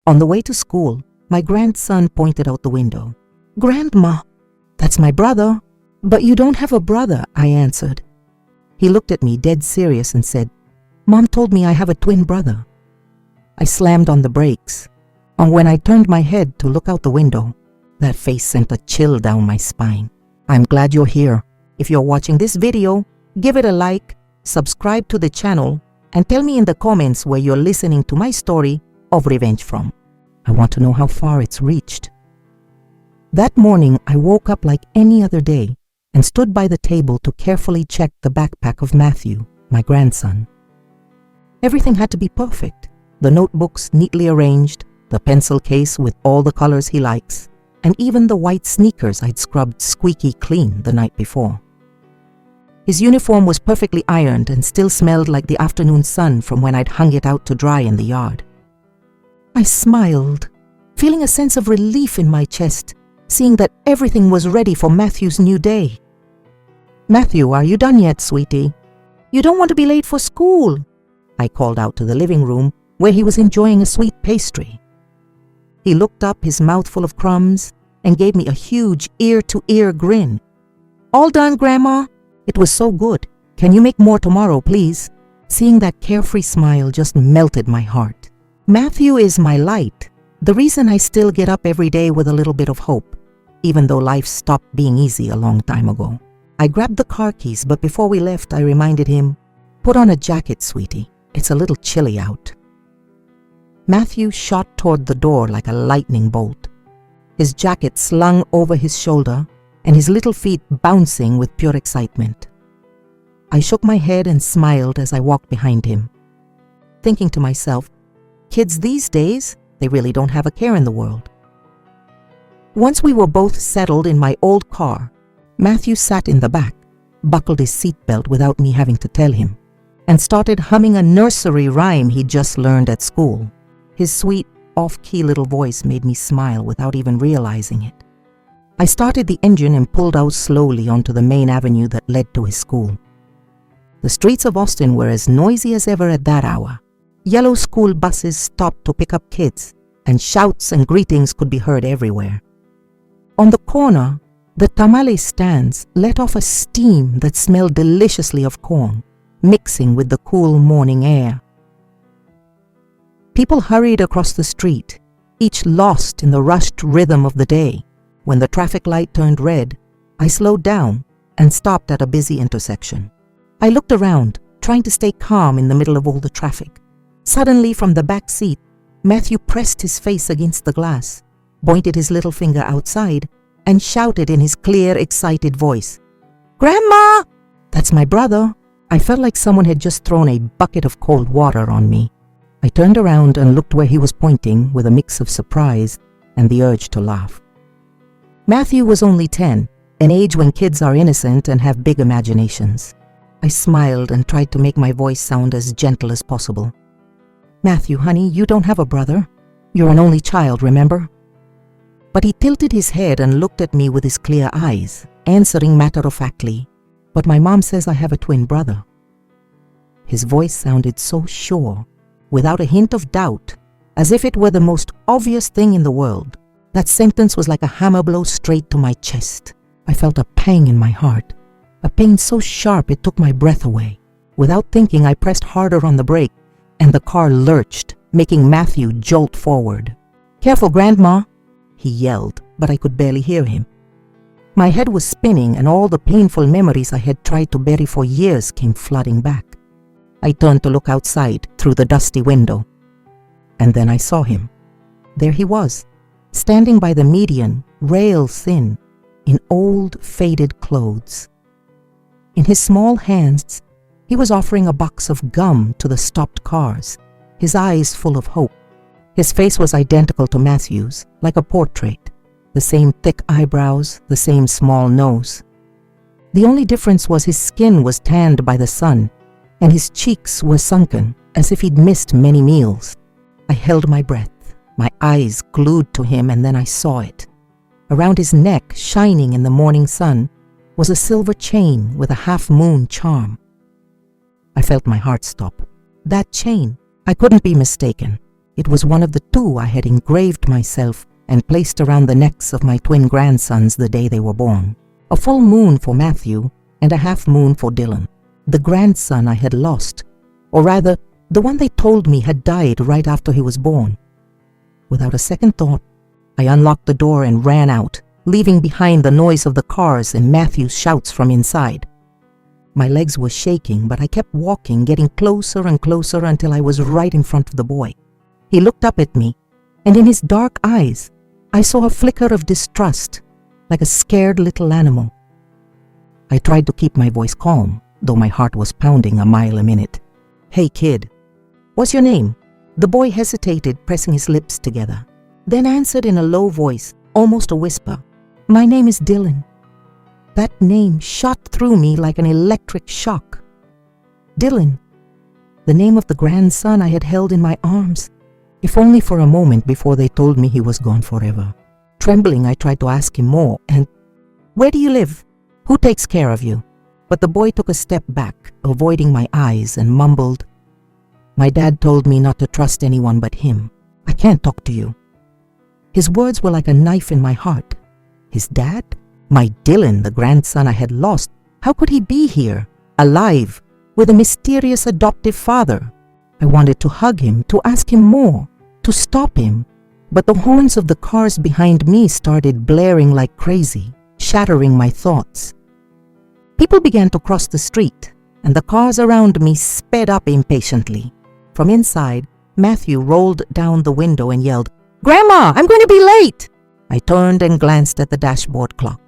On the way to school, my grandson pointed out the window. "Grandma, that's my brother." "But you don't have a brother," I answered. He looked at me dead serious and said, "Mom told me I have a twin brother." I slammed on the brakes, and when I turned my head to look out the window, that face sent a chill down my spine. I'm glad you're here. If you're watching this video, give it a like, subscribe to the channel, and tell me in the comments where you're listening to my story of revenge from. I want to know how far it's reached. That morning, I woke up like any other day and stood by the table to carefully check the backpack of Matthew, my grandson. Everything had to be perfect. The notebooks neatly arranged, the pencil case with all the colors he likes, and even the white sneakers I'd scrubbed squeaky clean the night before. His uniform was perfectly ironed and still smelled like the afternoon sun from when I'd hung it out to dry in the yard. I smiled, feeling a sense of relief in my chest, seeing that everything was ready for Matthew's new day. "Matthew, are you done yet, sweetie? You don't want to be late for school," I called out to the living room where he was enjoying a sweet pastry. He looked up, his mouth full of crumbs, and gave me a huge ear-to-ear grin. "All done, Grandma. It was so good. Can you make more tomorrow, please?" Seeing that carefree smile just melted my heart. Matthew is my light, the reason I still get up every day with a little bit of hope, even though life stopped being easy a long time ago. I grabbed the car keys, but before we left, I reminded him, "Put on a jacket, sweetie. It's a little chilly out." Matthew shot toward the door like a lightning bolt, his jacket slung over his shoulder and his little feet bouncing with pure excitement. I shook my head and smiled as I walked behind him, thinking to myself, kids these days, they really don't have a care in the world. Once we were both settled in my old car, Matthew sat in the back, buckled his seatbelt without me having to tell him, and started humming a nursery rhyme he'd just learned at school. His sweet, off-key little voice made me smile without even realizing it. I started the engine and pulled out slowly onto the main avenue that led to his school. The streets of Austin were as noisy as ever at that hour. Yellow school buses stopped to pick up kids, and shouts and greetings could be heard everywhere. On the corner, the tamale stands let off a steam that smelled deliciously of corn, mixing with the cool morning air. People hurried across the street, each lost in the rushed rhythm of the day. When the traffic light turned red, I slowed down and stopped at a busy intersection. I looked around, trying to stay calm in the middle of all the traffic. Suddenly, from the back seat, Matthew pressed his face against the glass, pointed his little finger outside, and shouted in his clear, excited voice, "Grandma! That's my brother." I felt like someone had just thrown a bucket of cold water on me. I turned around and looked where he was pointing with a mix of surprise and the urge to laugh. Matthew was only 10, an age when kids are innocent and have big imaginations. I smiled and tried to make my voice sound as gentle as possible. "Matthew, honey, you don't have a brother. You're an only child, remember?" But he tilted his head and looked at me with his clear eyes, answering matter-of-factly, "But my mom says I have a twin brother." His voice sounded so sure, without a hint of doubt, as if it were the most obvious thing in the world. That sentence was like a hammer blow straight to my chest. I felt a pang in my heart, a pain so sharp it took my breath away. Without thinking, I pressed harder on the brake, and the car lurched, making Matthew jolt forward. "Careful, Grandma!" he yelled, but I could barely hear him. My head was spinning, and all the painful memories I had tried to bury for years came flooding back. I turned to look outside through the dusty window, and then I saw him. There he was, standing by the median, rail thin, in old, faded clothes. In his small hands, he was offering a box of gum to the stopped cars, his eyes full of hope. His face was identical to Matthew's, like a portrait, the same thick eyebrows, the same small nose. The only difference was his skin was tanned by the sun, and his cheeks were sunken, as if he'd missed many meals. I held my breath, my eyes glued to him, and then I saw it. Around his neck, shining in the morning sun, was a silver chain with a half-moon charm. I felt my heart stop. That chain, I couldn't be mistaken. It was one of the two I had engraved myself and placed around the necks of my twin grandsons the day they were born. A full moon for Matthew and a half moon for Dylan, the grandson I had lost, or rather, the one they told me had died right after he was born. Without a second thought, I unlocked the door and ran out, leaving behind the noise of the cars and Matthew's shouts from inside. My legs were shaking, but I kept walking, getting closer and closer until I was right in front of the boy. He looked up at me, and in his dark eyes, I saw a flicker of distrust, like a scared little animal. I tried to keep my voice calm, though my heart was pounding a mile a minute. "Hey kid, what's your name?" The boy hesitated, pressing his lips together, then answered in a low voice, almost a whisper, "My name is Dylan." That name shot through me like an electric shock. Dylan, the name of the grandson I had held in my arms, if only for a moment before they told me he was gone forever. Trembling, I tried to ask him more, and, "Where do you live? Who takes care of you?" But the boy took a step back, avoiding my eyes, and mumbled, "My dad told me not to trust anyone but him. I can't talk to you." His words were like a knife in my heart. His dad? My Dylan, the grandson I had lost, how could he be here, alive, with a mysterious adoptive father? I wanted to hug him, to ask him more, to stop him, but the horns of the cars behind me started blaring like crazy, shattering my thoughts. People began to cross the street, and the cars around me sped up impatiently. From inside, Matthew rolled down the window and yelled, "Grandma, I'm going to be late!" I turned and glanced at the dashboard clock.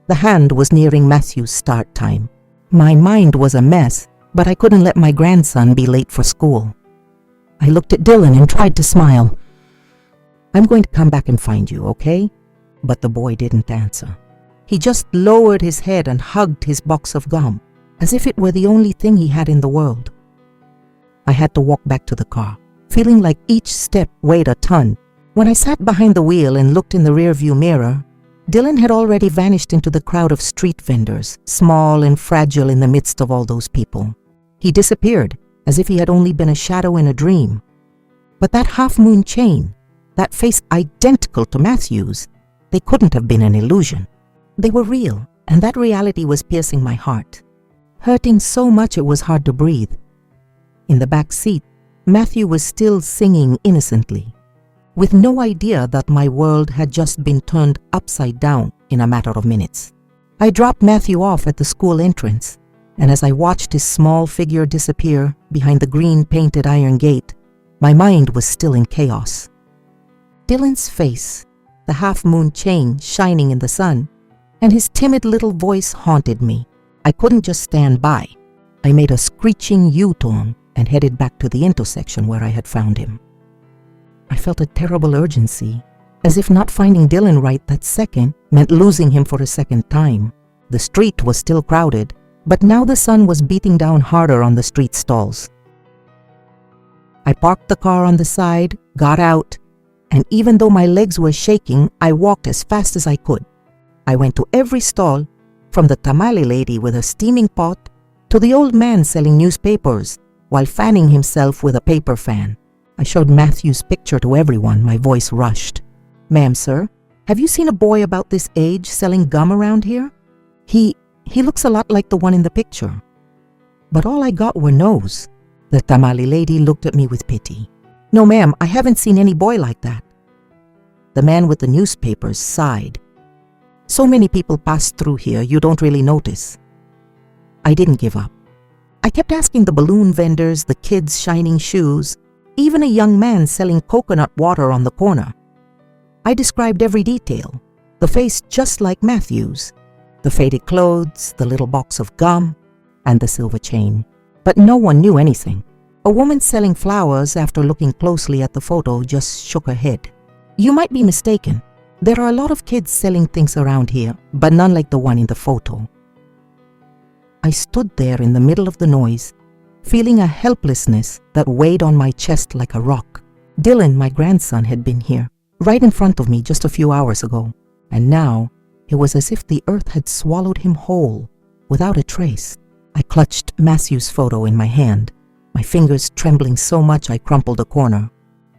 The hand was nearing Matthew's start time. My mind was a mess, but I couldn't let my grandson be late for school. I looked at Dylan and tried to smile. "I'm going to come back and find you, okay?" But the boy didn't answer. He just lowered his head and hugged his box of gum, as if it were the only thing he had in the world. I had to walk back to the car, feeling like each step weighed a ton. When I sat behind the wheel and looked in the rearview mirror, Dylan had already vanished into the crowd of street vendors, small and fragile in the midst of all those people. He disappeared, as if he had only been a shadow in a dream. But that half-moon chain, that face identical to Matthew's, they couldn't have been an illusion. They were real, and that reality was piercing my heart, hurting so much it was hard to breathe. In the back seat, Matthew was still singing innocently, with no idea that my world had just been turned upside down in a matter of minutes. I dropped Matthew off at the school entrance, and as I watched his small figure disappear behind the green painted iron gate, my mind was still in chaos. Dylan's face, the half-moon chain shining in the sun, and his timid little voice haunted me. I couldn't just stand by. I made a screeching U-turn and headed back to the intersection where I had found him. I felt a terrible urgency, as if not finding Dylan right that second meant losing him for a second time. The street was still crowded, but now the sun was beating down harder on the street stalls. I parked the car on the side, got out, and even though my legs were shaking, I walked as fast as I could. I went to every stall, from the tamale lady with a steaming pot to the old man selling newspapers while fanning himself with a paper fan. I showed Matthew's picture to everyone, my voice rushed. "Ma'am, sir, have you seen a boy about this age selling gum around here? He looks a lot like the one in the picture." But all I got were no's. The tamale lady looked at me with pity. "No, ma'am, I haven't seen any boy like that." The man with the newspapers sighed. "So many people pass through here, you don't really notice." I didn't give up. I kept asking the balloon vendors, the kids shining shoes, even a young man selling coconut water on the corner. I described every detail, the face just like Matthew's, the faded clothes, the little box of gum, and the silver chain. But no one knew anything. A woman selling flowers, after looking closely at the photo, just shook her head. "You might be mistaken. There are a lot of kids selling things around here, but none like the one in the photo." I stood there in the middle of the noise, feeling a helplessness that weighed on my chest like a rock. Dylan, my grandson, had been here, right in front of me just a few hours ago, and now it was as if the earth had swallowed him whole, without a trace. I clutched Matthew's photo in my hand, my fingers trembling so much I crumpled a corner.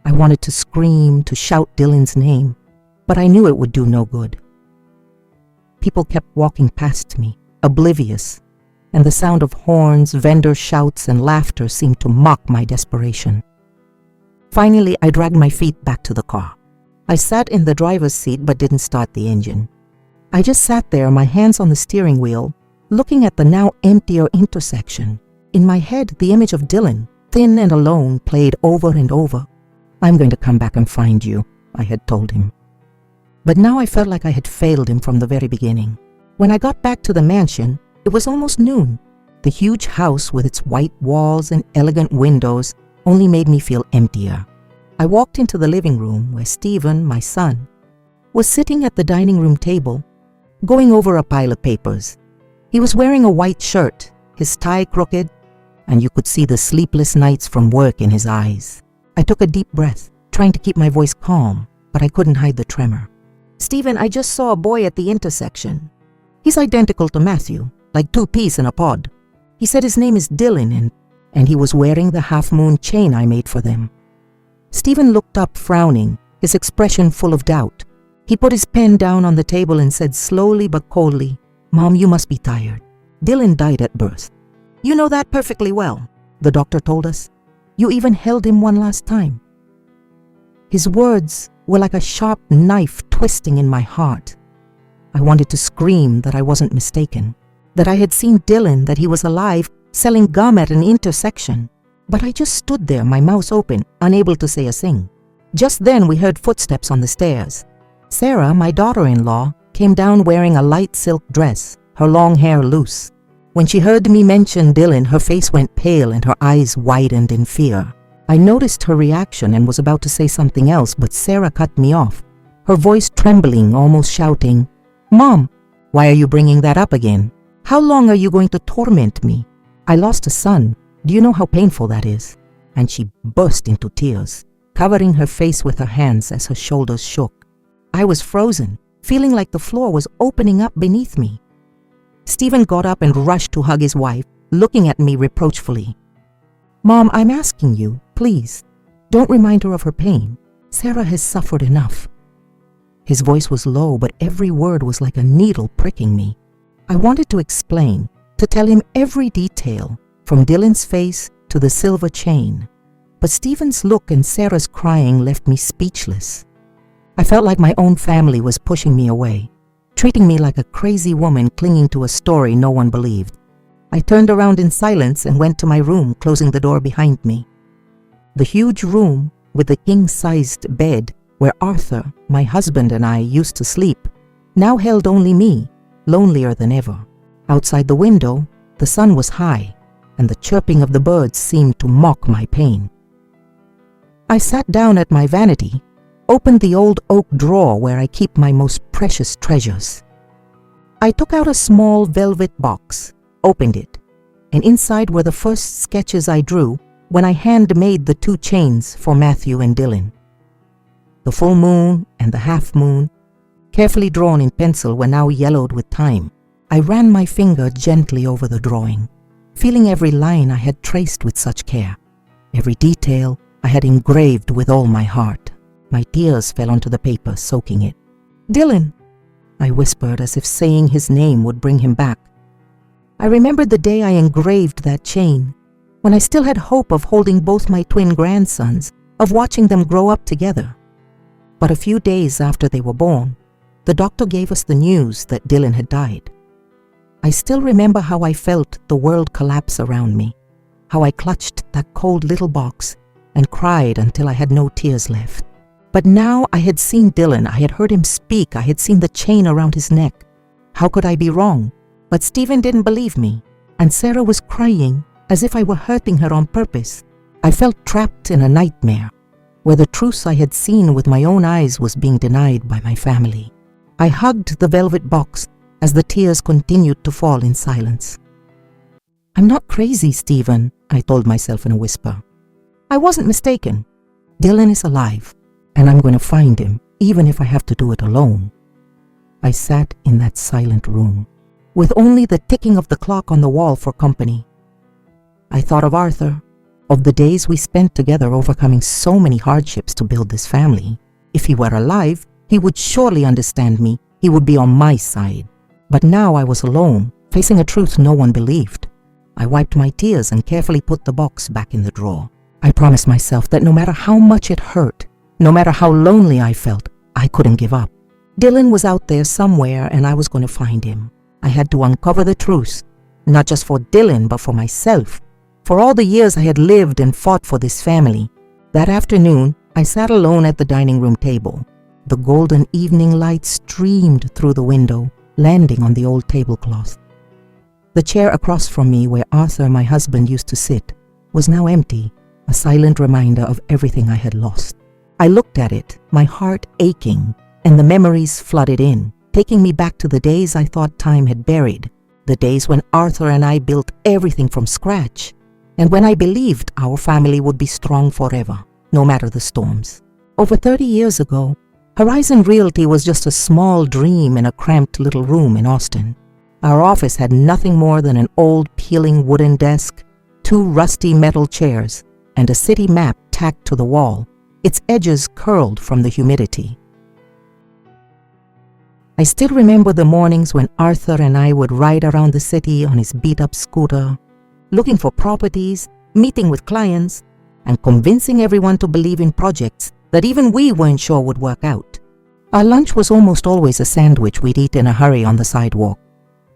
I wanted to scream, to shout Dylan's name, but I knew it would do no good. People kept walking past me, oblivious, and the sound of horns, vendor shouts, and laughter seemed to mock my desperation. Finally, I dragged my feet back to the car. I sat in the driver's seat but didn't start the engine. I just sat there, my hands on the steering wheel, looking at the now emptier intersection. In my head, the image of Dylan, thin and alone, played over and over. "I'm going to come back and find you," I had told him. But now I felt like I had failed him from the very beginning. When I got back to the mansion, it was almost noon. The huge house with its white walls and elegant windows only made me feel emptier. I walked into the living room where Stephen, my son, was sitting at the dining room table, going over a pile of papers. He was wearing a white shirt, his tie crooked, and you could see the sleepless nights from work in his eyes. I took a deep breath, trying to keep my voice calm, but I couldn't hide the tremor. "Stephen, I just saw a boy at the intersection. He's identical to Matthew, like two peas in a pod. He said his name is Dylan and he was wearing the half-moon chain I made for them." Stephen looked up, frowning, his expression full of doubt. He put his pen down on the table and said slowly but coldly, "Mom, you must be tired. Dylan died at birth. You know that perfectly well. The doctor told us. You even held him one last time." His words were like a sharp knife twisting in my heart. I wanted to scream that I wasn't mistaken, that I had seen Dylan, that he was alive, selling gum at an intersection. But I just stood there, my mouth open, unable to say a thing. Just then we heard footsteps on the stairs. Sarah, my daughter-in-law, came down wearing a light silk dress, her long hair loose. When she heard me mention Dylan, her face went pale and her eyes widened in fear. I noticed her reaction and was about to say something else, but Sarah cut me off, her voice trembling, almost shouting, "Mom, why are you bringing that up again? How long are you going to torment me? I lost a son. Do you know how painful that is?" And she burst into tears, covering her face with her hands as her shoulders shook. I was frozen, feeling like the floor was opening up beneath me. Stephen got up and rushed to hug his wife, looking at me reproachfully. "Mom, I'm asking you, please, don't remind her of her pain. Sarah has suffered enough." His voice was low, but every word was like a needle pricking me. I wanted to explain, to tell him every detail, from Dylan's face to the silver chain. But Stephen's look and Sarah's crying left me speechless. I felt like my own family was pushing me away, treating me like a crazy woman clinging to a story no one believed. I turned around in silence and went to my room, closing the door behind me. The huge room with the king-sized bed where Arthur, my husband, and I used to sleep, now held only me, lonelier than ever. Outside the window, the sun was high, and the chirping of the birds seemed to mock my pain. I sat down at my vanity, opened the old oak drawer where I keep my most precious treasures. I took out a small velvet box, opened it, and inside were the first sketches I drew when I hand-made the two chains for Matthew and Dylan. The full moon and the half moon, carefully drawn in pencil, were now yellowed with time. I ran my finger gently over the drawing, feeling every line I had traced with such care, every detail I had engraved with all my heart. My tears fell onto the paper, soaking it. "Dylan," I whispered, as if saying his name would bring him back. I remembered the day I engraved that chain, when I still had hope of holding both my twin grandsons, of watching them grow up together. But a few days after they were born, the doctor gave us the news that Dylan had died. I still remember how I felt the world collapse around me, how I clutched that cold little box and cried until I had no tears left. But now I had seen Dylan, I had heard him speak, I had seen the chain around his neck. How could I be wrong? But Stephen didn't believe me, and Sarah was crying as if I were hurting her on purpose. I felt trapped in a nightmare, where the truth I had seen with my own eyes was being denied by my family. I hugged the velvet box as the tears continued to fall in silence. "I'm not crazy, Stephen," I told myself in a whisper. "I wasn't mistaken. Dylan is alive, and I'm going to find him, even if I have to do it alone." I sat in that silent room, with only the ticking of the clock on the wall for company. I thought of Arthur, of the days we spent together overcoming so many hardships to build this family. If he were alive, he would surely understand me. He would be on my side. But now I was alone, facing a truth no one believed. I wiped my tears and carefully put the box back in the drawer. I promised myself that no matter how much it hurt, no matter how lonely I felt, I couldn't give up. Dylan was out there somewhere and I was going to find him. I had to uncover the truth, not just for Dylan, but for myself. For all the years I had lived and fought for this family. That afternoon, I sat alone at the dining room table. The golden evening light streamed through the window, landing on the old tablecloth. The chair across from me where Arthur, my husband, used to sit, was now empty, a silent reminder of everything I had lost. I looked at it, my heart aching, and the memories flooded in, taking me back to the days I thought time had buried, the days when Arthur and I built everything from scratch, and when I believed our family would be strong forever, no matter the storms. Over 30 years ago, Horizon Realty was just a small dream in a cramped little room in Austin. Our office had nothing more than an old peeling wooden desk, 2 rusty metal chairs, and a city map tacked to the wall, its edges curled from the humidity. I still remember the mornings when Arthur and I would ride around the city on his beat-up scooter, looking for properties, meeting with clients, and convincing everyone to believe in projects that even we weren't sure would work out. Our lunch was almost always a sandwich we'd eat in a hurry on the sidewalk,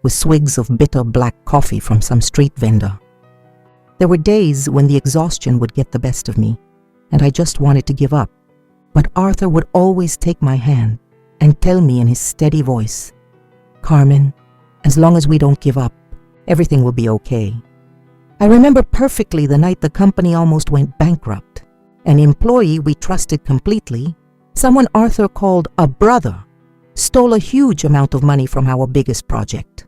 with swigs of bitter black coffee from some street vendor. There were days when the exhaustion would get the best of me, and I just wanted to give up. But Arthur would always take my hand and tell me in his steady voice, "Carmen, as long as we don't give up, everything will be okay." I remember perfectly the night the company almost went bankrupt. An employee we trusted completely, someone Arthur called a brother, stole a huge amount of money from our biggest project.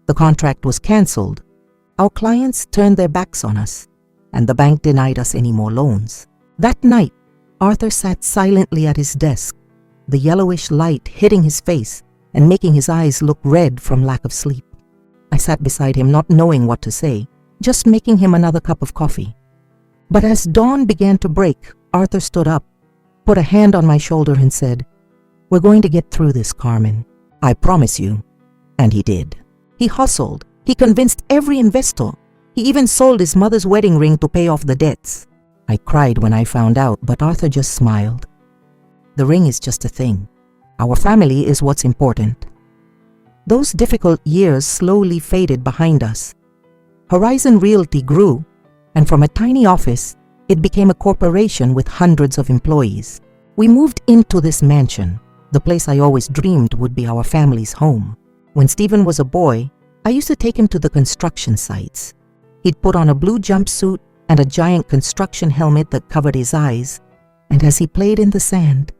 The contract was canceled. Our clients turned their backs on us, and the bank denied us any more loans. That night, Arthur sat silently at his desk, the yellowish light hitting his face and making his eyes look red from lack of sleep. I sat beside him, not knowing what to say, just making him another cup of coffee. But as dawn began to break, Arthur stood up, put a hand on my shoulder and said, "We're going to get through this, Carmen. I promise you." And he did. He hustled. He convinced every investor. He even sold his mother's wedding ring to pay off the debts. I cried when I found out, but Arthur just smiled. The ring is just a thing. Our family is what's important. Those difficult years slowly faded behind us. Horizon Realty grew, and from a tiny office, it became a corporation with hundreds of employees. We moved into this mansion, the place I always dreamed would be our family's home. When Stephen was a boy, I used to take him to the construction sites. He'd put on a blue jumpsuit and a giant construction helmet that covered his eyes, and as he played in the sand,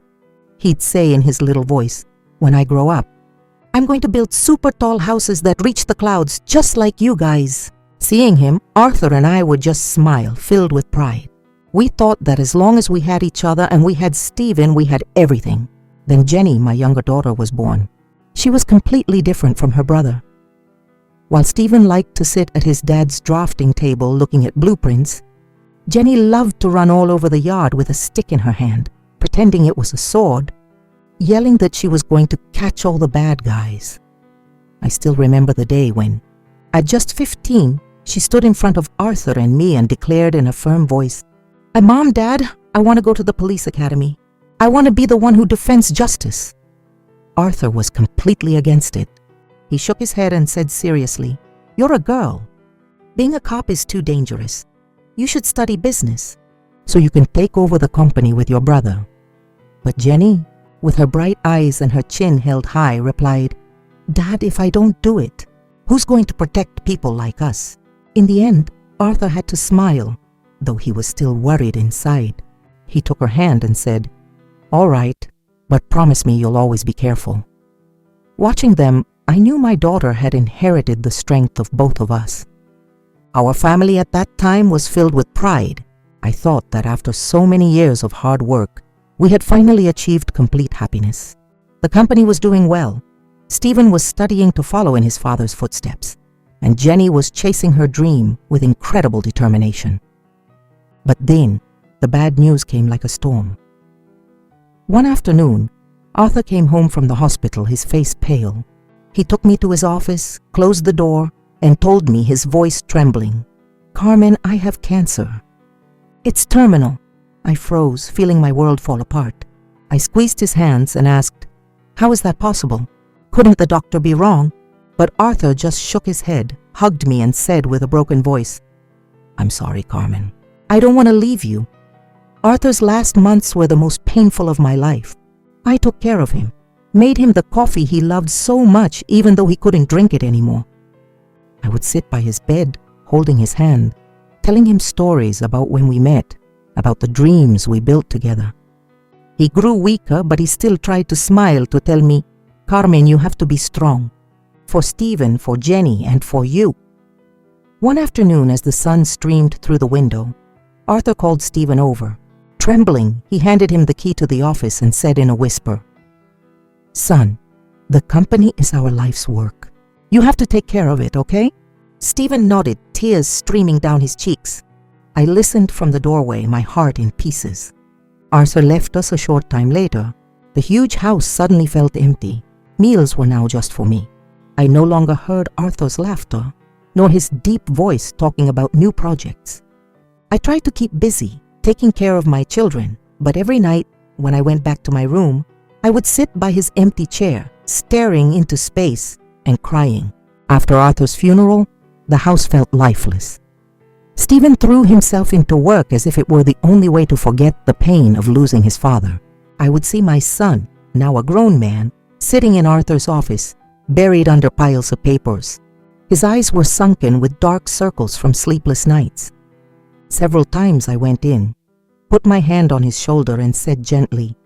he'd say in his little voice, "When I grow up, I'm going to build super tall houses that reach the clouds just like you guys." Seeing him, Arthur and I would just smile, filled with pride. We thought that as long as we had each other and we had Stephen, we had everything. Then Jenny, my younger daughter, was born. She was completely different from her brother. While Stephen liked to sit at his dad's drafting table looking at blueprints, Jenny loved to run all over the yard with a stick in her hand, pretending it was a sword, yelling that she was going to catch all the bad guys. I still remember the day when, at just 15, she stood in front of Arthur and me and declared in a firm voice, Mom, Dad, I want to go to the police academy. I want to be the one who defends justice." Arthur was completely against it. He shook his head and said seriously, "You're a girl. Being a cop is too dangerous. You should study business, so you can take over the company with your brother." But Jenny, with her bright eyes and her chin held high, replied, "Dad, if I don't do it, who's going to protect people like us?" In the end, Arthur had to smile, though he was still worried inside. He took her hand and said, "All right, but promise me you'll always be careful." Watching them, I knew my daughter had inherited the strength of both of us. Our family at that time was filled with pride. I thought that after so many years of hard work, we had finally achieved complete happiness. The company was doing well. Stephen was studying to follow in his father's footsteps, and Jenny was chasing her dream with incredible determination. But then, the bad news came like a storm. One afternoon, Arthur came home from the hospital, his face pale. He took me to his office, closed the door, and told me, his voice trembling, "Carmen, I have cancer. It's terminal." I froze, feeling my world fall apart. I squeezed his hands and asked, "How is that possible? Couldn't the doctor be wrong?" But Arthur just shook his head, hugged me, and said with a broken voice, "I'm sorry, Carmen. I don't want to leave you." Arthur's last months were the most painful of my life. I took care of him, made him the coffee he loved so much even though he couldn't drink it anymore. I would sit by his bed, holding his hand, telling him stories about when we met, about the dreams we built together. He grew weaker, but he still tried to smile to tell me, "Carmen, you have to be strong. For Stephen, for Jenny, and for you." One afternoon, as the sun streamed through the window, Arthur called Stephen over. Trembling, he handed him the key to the office and said in a whisper, "Son, the company is our life's work. You have to take care of it, okay?" Stephen nodded, tears streaming down his cheeks. I listened from the doorway, my heart in pieces. Arthur left us a short time later. The huge house suddenly felt empty. Meals were now just for me. I no longer heard Arthur's laughter, nor his deep voice talking about new projects. I tried to keep busy, taking care of my children, but every night, when I went back to my room, I would sit by his empty chair, staring into space and crying. After Arthur's funeral, the house felt lifeless. Stephen threw himself into work as if it were the only way to forget the pain of losing his father. I would see my son, now a grown man, sitting in Arthur's office, buried under piles of papers. His eyes were sunken with dark circles from sleepless nights. Several times I went in, put my hand on his shoulder and said gently,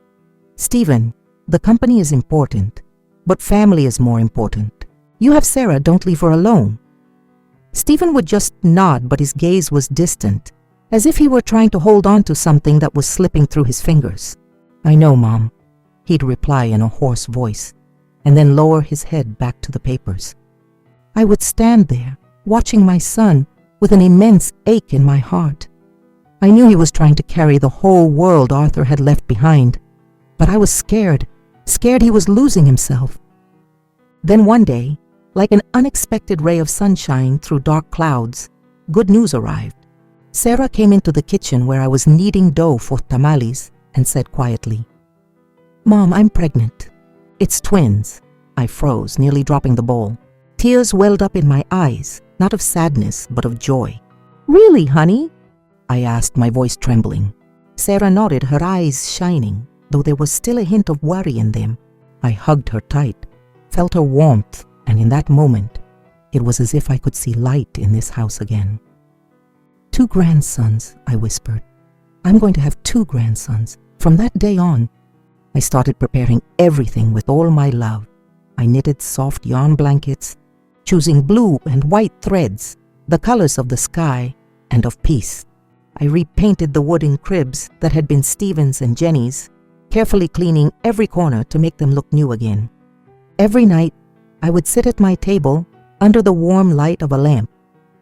"Stephen, the company is important, but family is more important. You have Sarah, don't leave her alone." Stephen would just nod, but his gaze was distant, as if he were trying to hold on to something that was slipping through his fingers. "I know, Mom," he'd reply in a hoarse voice, and then lower his head back to the papers. I would stand there, watching my son, with an immense ache in my heart. I knew he was trying to carry the whole world Arthur had left behind, but I was scared he was losing himself. Then one day, like an unexpected ray of sunshine through dark clouds, good news arrived. Sarah came into the kitchen where I was kneading dough for tamales and said quietly, "Mom, I'm pregnant. It's twins." I froze, nearly dropping the bowl. Tears welled up in my eyes, not of sadness, but of joy. "Really, honey?" I asked, my voice trembling. Sarah nodded, her eyes shining, though there was still a hint of worry in them. I hugged her tight, felt her warmth, and in that moment, it was as if I could see light in this house again. "2 grandsons," I whispered. "I'm going to have 2 grandsons. From that day on, I started preparing everything with all my love. I knitted soft yarn blankets, choosing blue and white threads, the colors of the sky and of peace. I repainted the wooden cribs that had been Stephen's and Jenny's, carefully cleaning every corner to make them look new again. Every night, I would sit at my table under the warm light of a lamp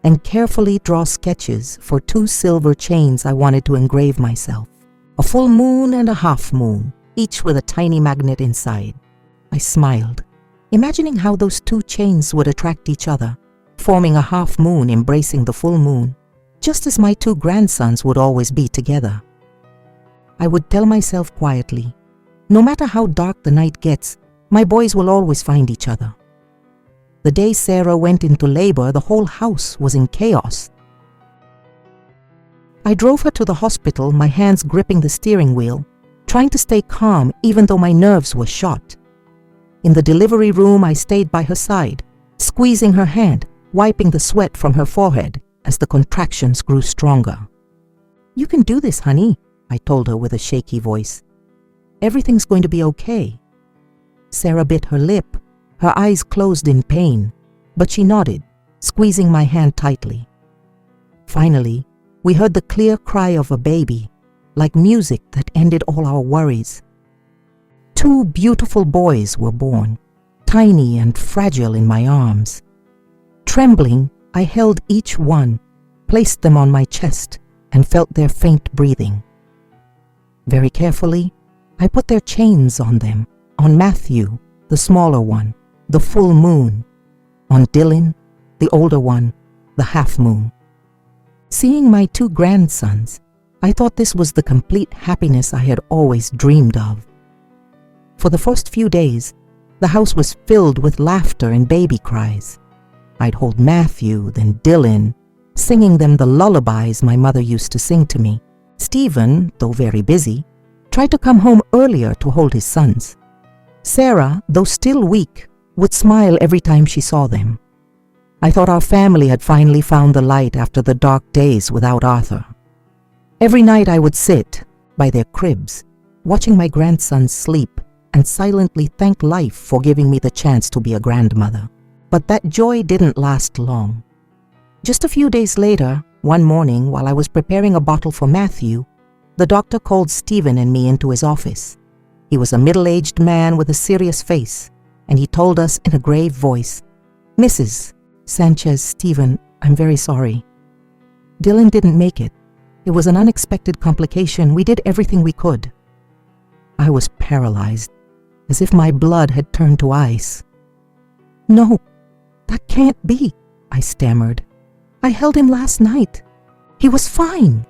and carefully draw sketches for 2 silver chains I wanted to engrave myself. A full moon and a half moon, each with a tiny magnet inside. I smiled, imagining how those 2 chains would attract each other, forming a half moon embracing the full moon, just as my 2 grandsons would always be together. I would tell myself quietly, no matter how dark the night gets, my boys will always find each other. The day Sarah went into labor, the whole house was in chaos. I drove her to the hospital, my hands gripping the steering wheel, trying to stay calm even though my nerves were shot. In the delivery room, I stayed by her side, squeezing her hand, wiping the sweat from her forehead as the contractions grew stronger. "You can do this, honey," I told her with a shaky voice. "Everything's going to be okay." Sarah bit her lip, her eyes closed in pain, but she nodded, squeezing my hand tightly. Finally, we heard the clear cry of a baby, like music that ended all our worries. 2 beautiful boys were born, tiny and fragile in my arms. Trembling, I held each one, placed them on my chest, and felt their faint breathing. Very carefully, I put their chains on them, on Matthew, the smaller one, the full moon, on Dylan, the older one, the half moon. Seeing my 2 grandsons, I thought this was the complete happiness I had always dreamed of. For the first few days, the house was filled with laughter and baby cries. I'd hold Matthew, then Dylan, singing them the lullabies my mother used to sing to me. Stephen, though very busy, tried to come home earlier to hold his sons. Sarah, though still weak, would smile every time she saw them. I thought our family had finally found the light after the dark days without Arthur. Every night I would sit by their cribs, watching my grandsons sleep, and silently thank life for giving me the chance to be a grandmother. But that joy didn't last long. Just a few days later, one morning while I was preparing a bottle for Matthew, the doctor called Stephen and me into his office. He was a middle-aged man with a serious face, and he told us in a grave voice, "Mrs. Sanchez, Stephen, I'm very sorry. Dylan didn't make it. It was an unexpected complication. We did everything we could." I was paralyzed, as if my blood had turned to ice. "No, that can't be," I stammered. "I held him last night. He was fine."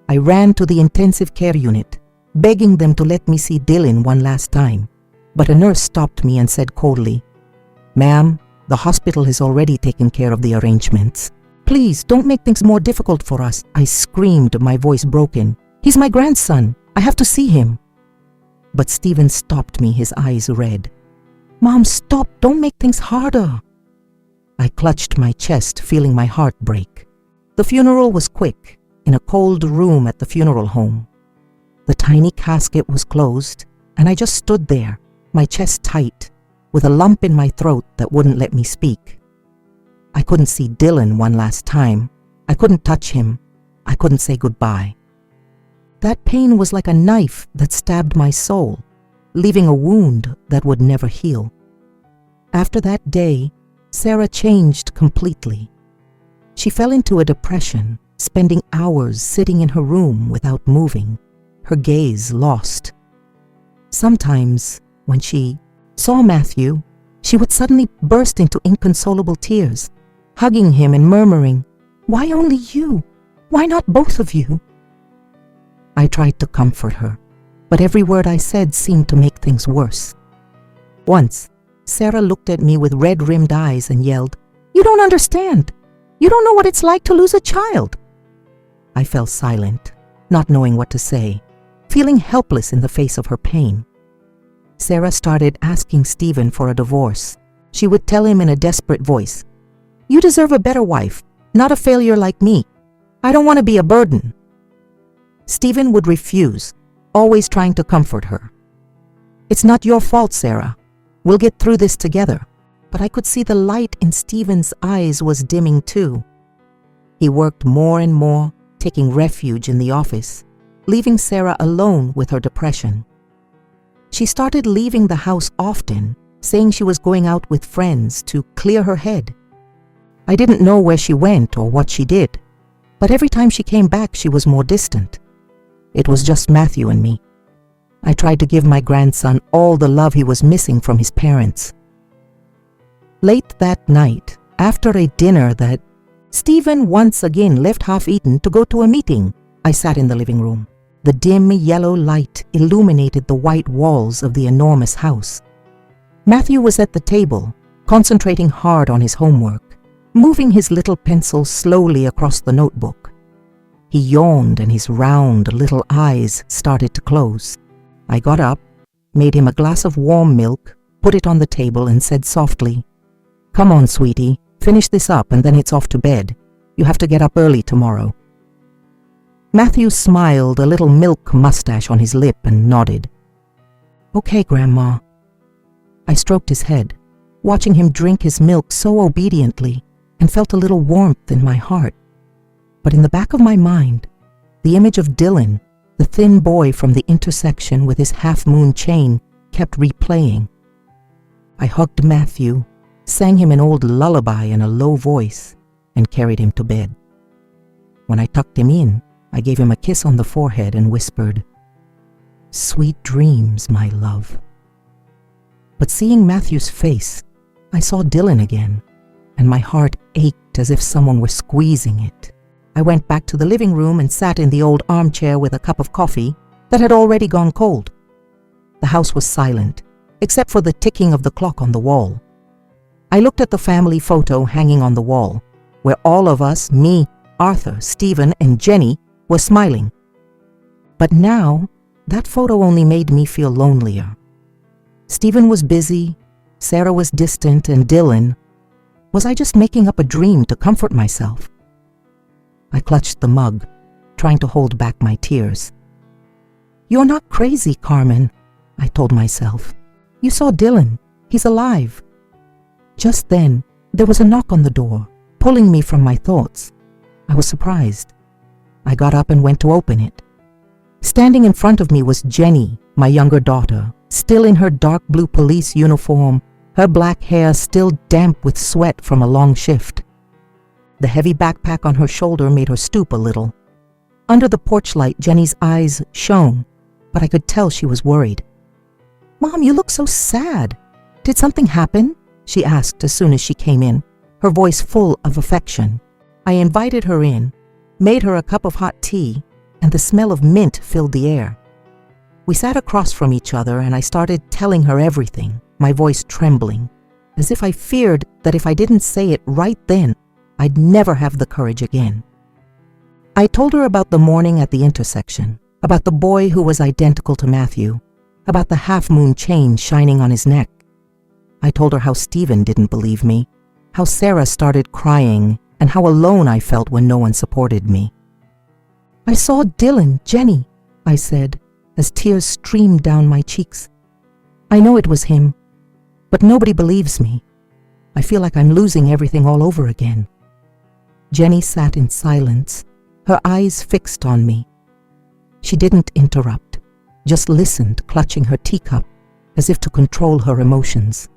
I ran to the intensive care unit, begging them to let me see Dylan one last time. But a nurse stopped me and said coldly, "Ma'am, the hospital has already taken care of the arrangements. Please don't make things more difficult for us," I screamed, my voice broken. "He's my grandson. I have to see him." But Stephen stopped me, his eyes red. "Mom, stop. Don't make things harder." I clutched my chest, feeling my heart break. The funeral was quick, in a cold room at the funeral home. The tiny casket was closed, and I just stood there, my chest tight, with a lump in my throat that wouldn't let me speak. I couldn't see Dylan one last time. I couldn't touch him. I couldn't say goodbye. That pain was like a knife that stabbed my soul, leaving a wound that would never heal. After that day, Sarah changed completely. She fell into a depression, spending hours sitting in her room without moving, her gaze lost. Sometimes, when she saw Matthew, she would suddenly burst into inconsolable tears, hugging him and murmuring, "Why only you? Why not both of you?" I tried to comfort her, but every word I said seemed to make things worse. Once, Sarah looked at me with red-rimmed eyes and yelled, "You don't understand. You don't know what it's like to lose a child." I fell silent, not knowing what to say, feeling helpless in the face of her pain. Sarah started asking Stephen for a divorce. She would tell him in a desperate voice, "You deserve a better wife, not a failure like me. I don't want to be a burden." Stephen would refuse, always trying to comfort her. "It's not your fault, Sarah. We'll get through this together." But I could see the light in Stephen's eyes was dimming too. He worked more and more, taking refuge in the office, leaving Sarah alone with her depression. She started leaving the house often, saying she was going out with friends to clear her head. I didn't know where she went or what she did, but every time she came back she was more distant. It was just Matthew and me. I tried to give my grandson all the love he was missing from his parents. Late that night, after a dinner that Stephen once again left half-eaten to go to a meeting, I sat in the living room. The dim yellow light illuminated the white walls of the enormous house. Matthew was at the table, concentrating hard on his homework, moving his little pencil slowly across the notebook. He yawned and his round little eyes started to close. I got up, made him a glass of warm milk, put it on the table and said softly, "Come on, sweetie, finish this up and then it's off to bed. You have to get up early tomorrow." Matthew smiled, a little milk mustache on his lip, and nodded. "Okay, Grandma." I stroked his head, watching him drink his milk so obediently, and felt a little warmth in my heart. But in the back of my mind, the image of Dylan, the thin boy from the intersection with his half-moon chain, kept replaying. I hugged Matthew, sang him an old lullaby in a low voice, and carried him to bed. When I tucked him in, I gave him a kiss on the forehead and whispered, "Sweet dreams, my love." But seeing Matthew's face, I saw Dylan again, and my heart ached as if someone were squeezing it. I went back to the living room and sat in the old armchair with a cup of coffee that had already gone cold. The house was silent, except for the ticking of the clock on the wall. I looked at the family photo hanging on the wall, where all of us, me, Arthur, Stephen, and Jenny, were smiling. But now, that photo only made me feel lonelier. Stephen was busy, Sarah was distant, and Dylan, was I just making up a dream to comfort myself? I clutched the mug, trying to hold back my tears. "You're not crazy, Carmen," I told myself. "You saw Dylan. He's alive." Just then, there was a knock on the door, pulling me from my thoughts. I was surprised. I got up and went to open it. Standing in front of me was Jenny, my younger daughter, still in her dark blue police uniform, her black hair still damp with sweat from a long shift. The heavy backpack on her shoulder made her stoop a little. Under the porch light, Jenny's eyes shone, but I could tell she was worried. "Mom, you look so sad. Did something happen?" she asked as soon as she came in, her voice full of affection. I invited her in, made her a cup of hot tea, and the smell of mint filled the air. We sat across from each other and I started telling her everything, my voice trembling, as if I feared that if I didn't say it right then, I'd never have the courage again. I told her about the morning at the intersection, about the boy who was identical to Matthew, about the half-moon chain shining on his neck. I told her how Stephen didn't believe me, how Sarah started crying, and how alone I felt when no one supported me. "I saw Dylan, Jenny," I said, as tears streamed down my cheeks. "I know it was him, but nobody believes me. I feel like I'm losing everything all over again." Jenny sat in silence, her eyes fixed on me. She didn't interrupt, just listened, clutching her teacup as if to control her emotions.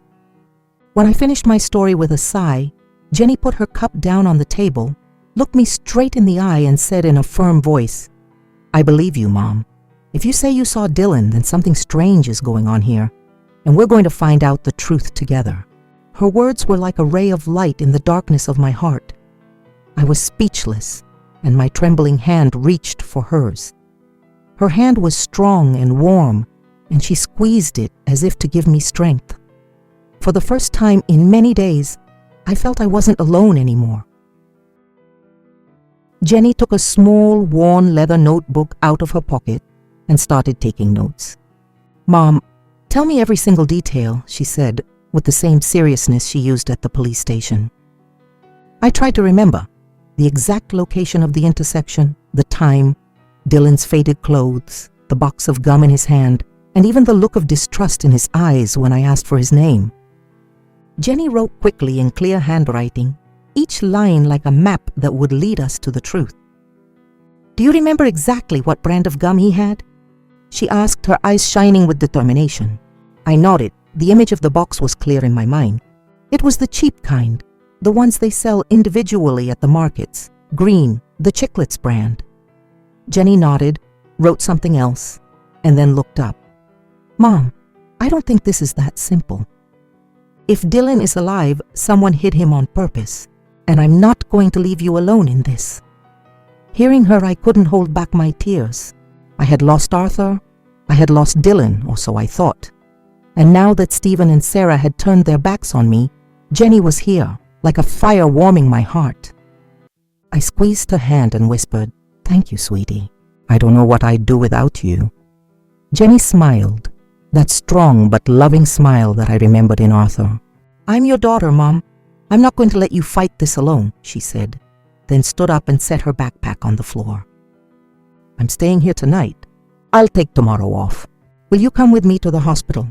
When I finished my story with a sigh, Jenny put her cup down on the table, looked me straight in the eye and said in a firm voice, "I believe you, Mom. If you say you saw Dylan, then something strange is going on here, and we're going to find out the truth together." Her words were like a ray of light in the darkness of my heart. I was speechless, and my trembling hand reached for hers. Her hand was strong and warm, and she squeezed it as if to give me strength. For the first time in many days, I felt I wasn't alone anymore. Jenny took a small, worn leather notebook out of her pocket and started taking notes. "Mom, tell me every single detail," she said, with the same seriousness she used at the police station. I tried to remember the exact location of the intersection, the time, Dylan's faded clothes, the box of gum in his hand, and even the look of distrust in his eyes when I asked for his name. Jenny wrote quickly in clear handwriting, each line like a map that would lead us to the truth. "Do you remember exactly what brand of gum he had?" she asked, her eyes shining with determination. I nodded. The image of the box was clear in my mind. It was the cheap kind, the ones they sell individually at the markets, green, the Chiclets brand. Jenny nodded, wrote something else, and then looked up. "Mom, I don't think this is that simple. If Dylan is alive, someone hid him on purpose, and I'm not going to leave you alone in this." Hearing her, I couldn't hold back my tears. I had lost Arthur, I had lost Dylan, or so I thought. And now that Stephen and Sarah had turned their backs on me, Jenny was here, like a fire warming my heart. I squeezed her hand and whispered, "Thank you, sweetie. I don't know what I'd do without you." Jenny smiled, that strong but loving smile that I remembered in Arthur. "I'm your daughter, Mom. I'm not going to let you fight this alone," she said, then stood up and set her backpack on the floor. "I'm staying here tonight. I'll take tomorrow off. Will you come with me to the hospital?"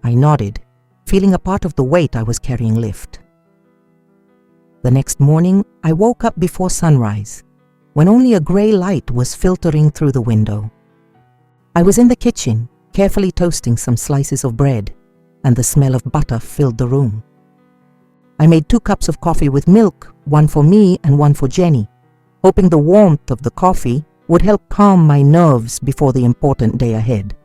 I nodded, feeling a part of the weight I was carrying lift. The next morning, I woke up before sunrise, when only a gray light was filtering through the window. I was in the kitchen, carefully toasting some slices of bread, and the smell of butter filled the room. I made 2 cups of coffee with milk, one for me and one for Jenny. hoping the warmth of the coffee would help calm my nerves before the important day ahead.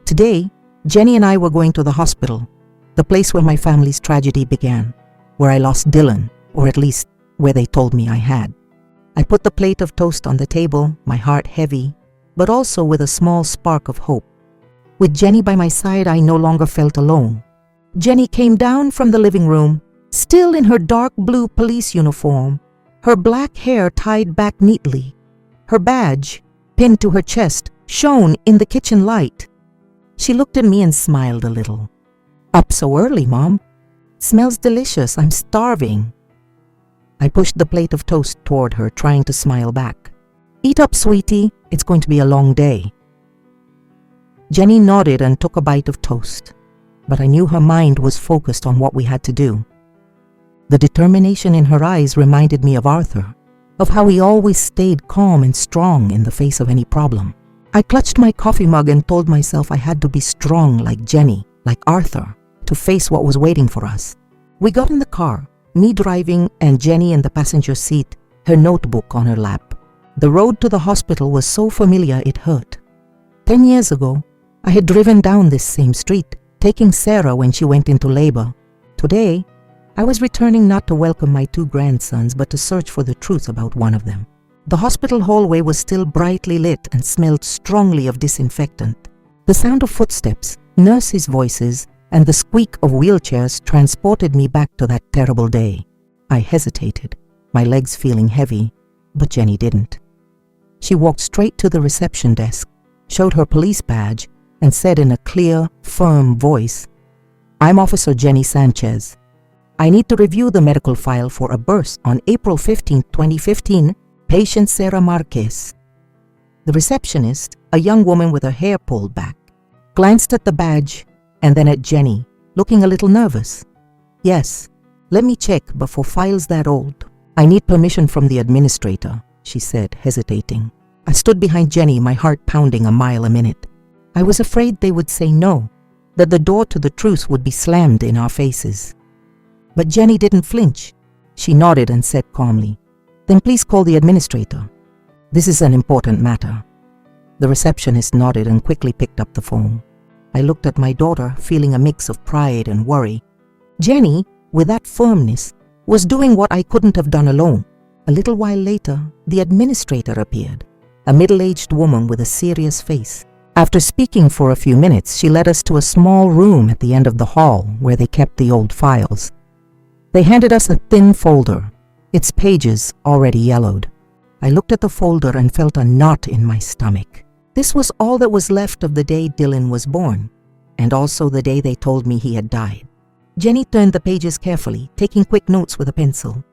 Today, Jenny and I were going to the hospital, the place where my family's tragedy began, where I lost Dylan, or at least where they told me I had. I put the plate of toast on the table, my heart heavy, but also with a small spark of hope. With Jenny by my side, I no longer felt alone. Jenny came down from the living room, still in her dark blue police uniform, her black hair tied back neatly. Her badge, pinned to her chest, shone in the kitchen light. She looked at me and smiled a little. "Up so early, Mom? Smells delicious. I'm starving." I pushed the plate of toast toward her, trying to smile back. "Eat up, sweetie. It's going to be a long day." Jenny nodded and took a bite of toast, but I knew her mind was focused on what we had to do. The determination in her eyes reminded me of Arthur, of how he always stayed calm and strong in the face of any problem. I clutched my coffee mug and told myself I had to be strong like Jenny, like Arthur, to face what was waiting for us. We got in the car, me driving and Jenny in the passenger seat, her notebook on her lap. The road to the hospital was so familiar it hurt. 10 years ago, I had driven down this same street, taking Sarah when she went into labor. Today, I was returning not to welcome my 2 grandsons, but to search for the truth about one of them. The hospital hallway was still brightly lit and smelled strongly of disinfectant. The sound of footsteps, nurses' voices, and the squeak of wheelchairs transported me back to that terrible day. I hesitated, my legs feeling heavy, but Jenny didn't. She walked straight to the reception desk, showed her police badge, and said in a clear, firm voice, "I'm Officer Jenny Sanchez. I need to review the medical file for a birth on April 15, 2015, patient Sarah Marquez." The receptionist, a young woman with her hair pulled back, glanced at the badge and then at Jenny, looking a little nervous. "Yes, let me check, but for files that old, I need permission from the administrator," she said, hesitating. I stood behind Jenny, my heart pounding a mile a minute. I was afraid they would say no, that the door to the truth would be slammed in our faces. But Jenny didn't flinch. She nodded and said calmly, "Then please call the administrator. This is an important matter." The receptionist nodded and quickly picked up the phone. I looked at my daughter, feeling a mix of pride and worry. Jenny, with that firmness, was doing what I couldn't have done alone. A little while later, the administrator appeared, a middle-aged woman with a serious face. After speaking for a few minutes, she led us to a small room at the end of the hall where they kept the old files. They handed us a thin folder, its pages already yellowed. I looked at the folder and felt a knot in my stomach. This was all that was left of the day Dylan was born, and also the day they told me he had died. Jenny turned the pages carefully, taking quick notes with a pencil.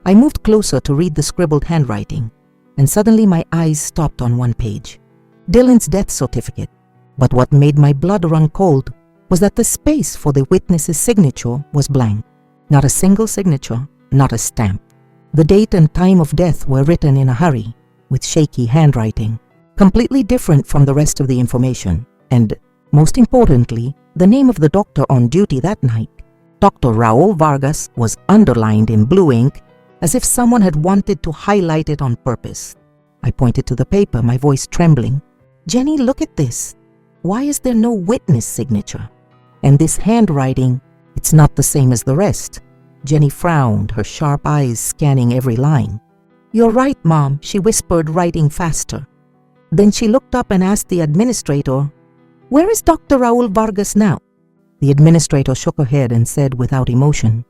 I moved closer to read the scribbled handwriting, and suddenly my eyes stopped on one page. Dylan's death certificate. But what made my blood run cold was that the space for the witness's signature was blank. Not a single signature, not a stamp. The date and time of death were written in a hurry, with shaky handwriting, completely different from the rest of the information, and, most importantly, the name of the doctor on duty that night, Dr. Raul Vargas, was underlined in blue ink as if someone had wanted to highlight it on purpose. I pointed to the paper, my voice trembling. "Jenny, look at this. Why is there no witness signature? And this handwriting, it's not the same as the rest." Jenny frowned, her sharp eyes scanning every line. "You're right, Mom," she whispered, writing faster. Then she looked up and asked the administrator, "Where is Dr. Raul Vargas now?" The administrator shook her head and said without emotion,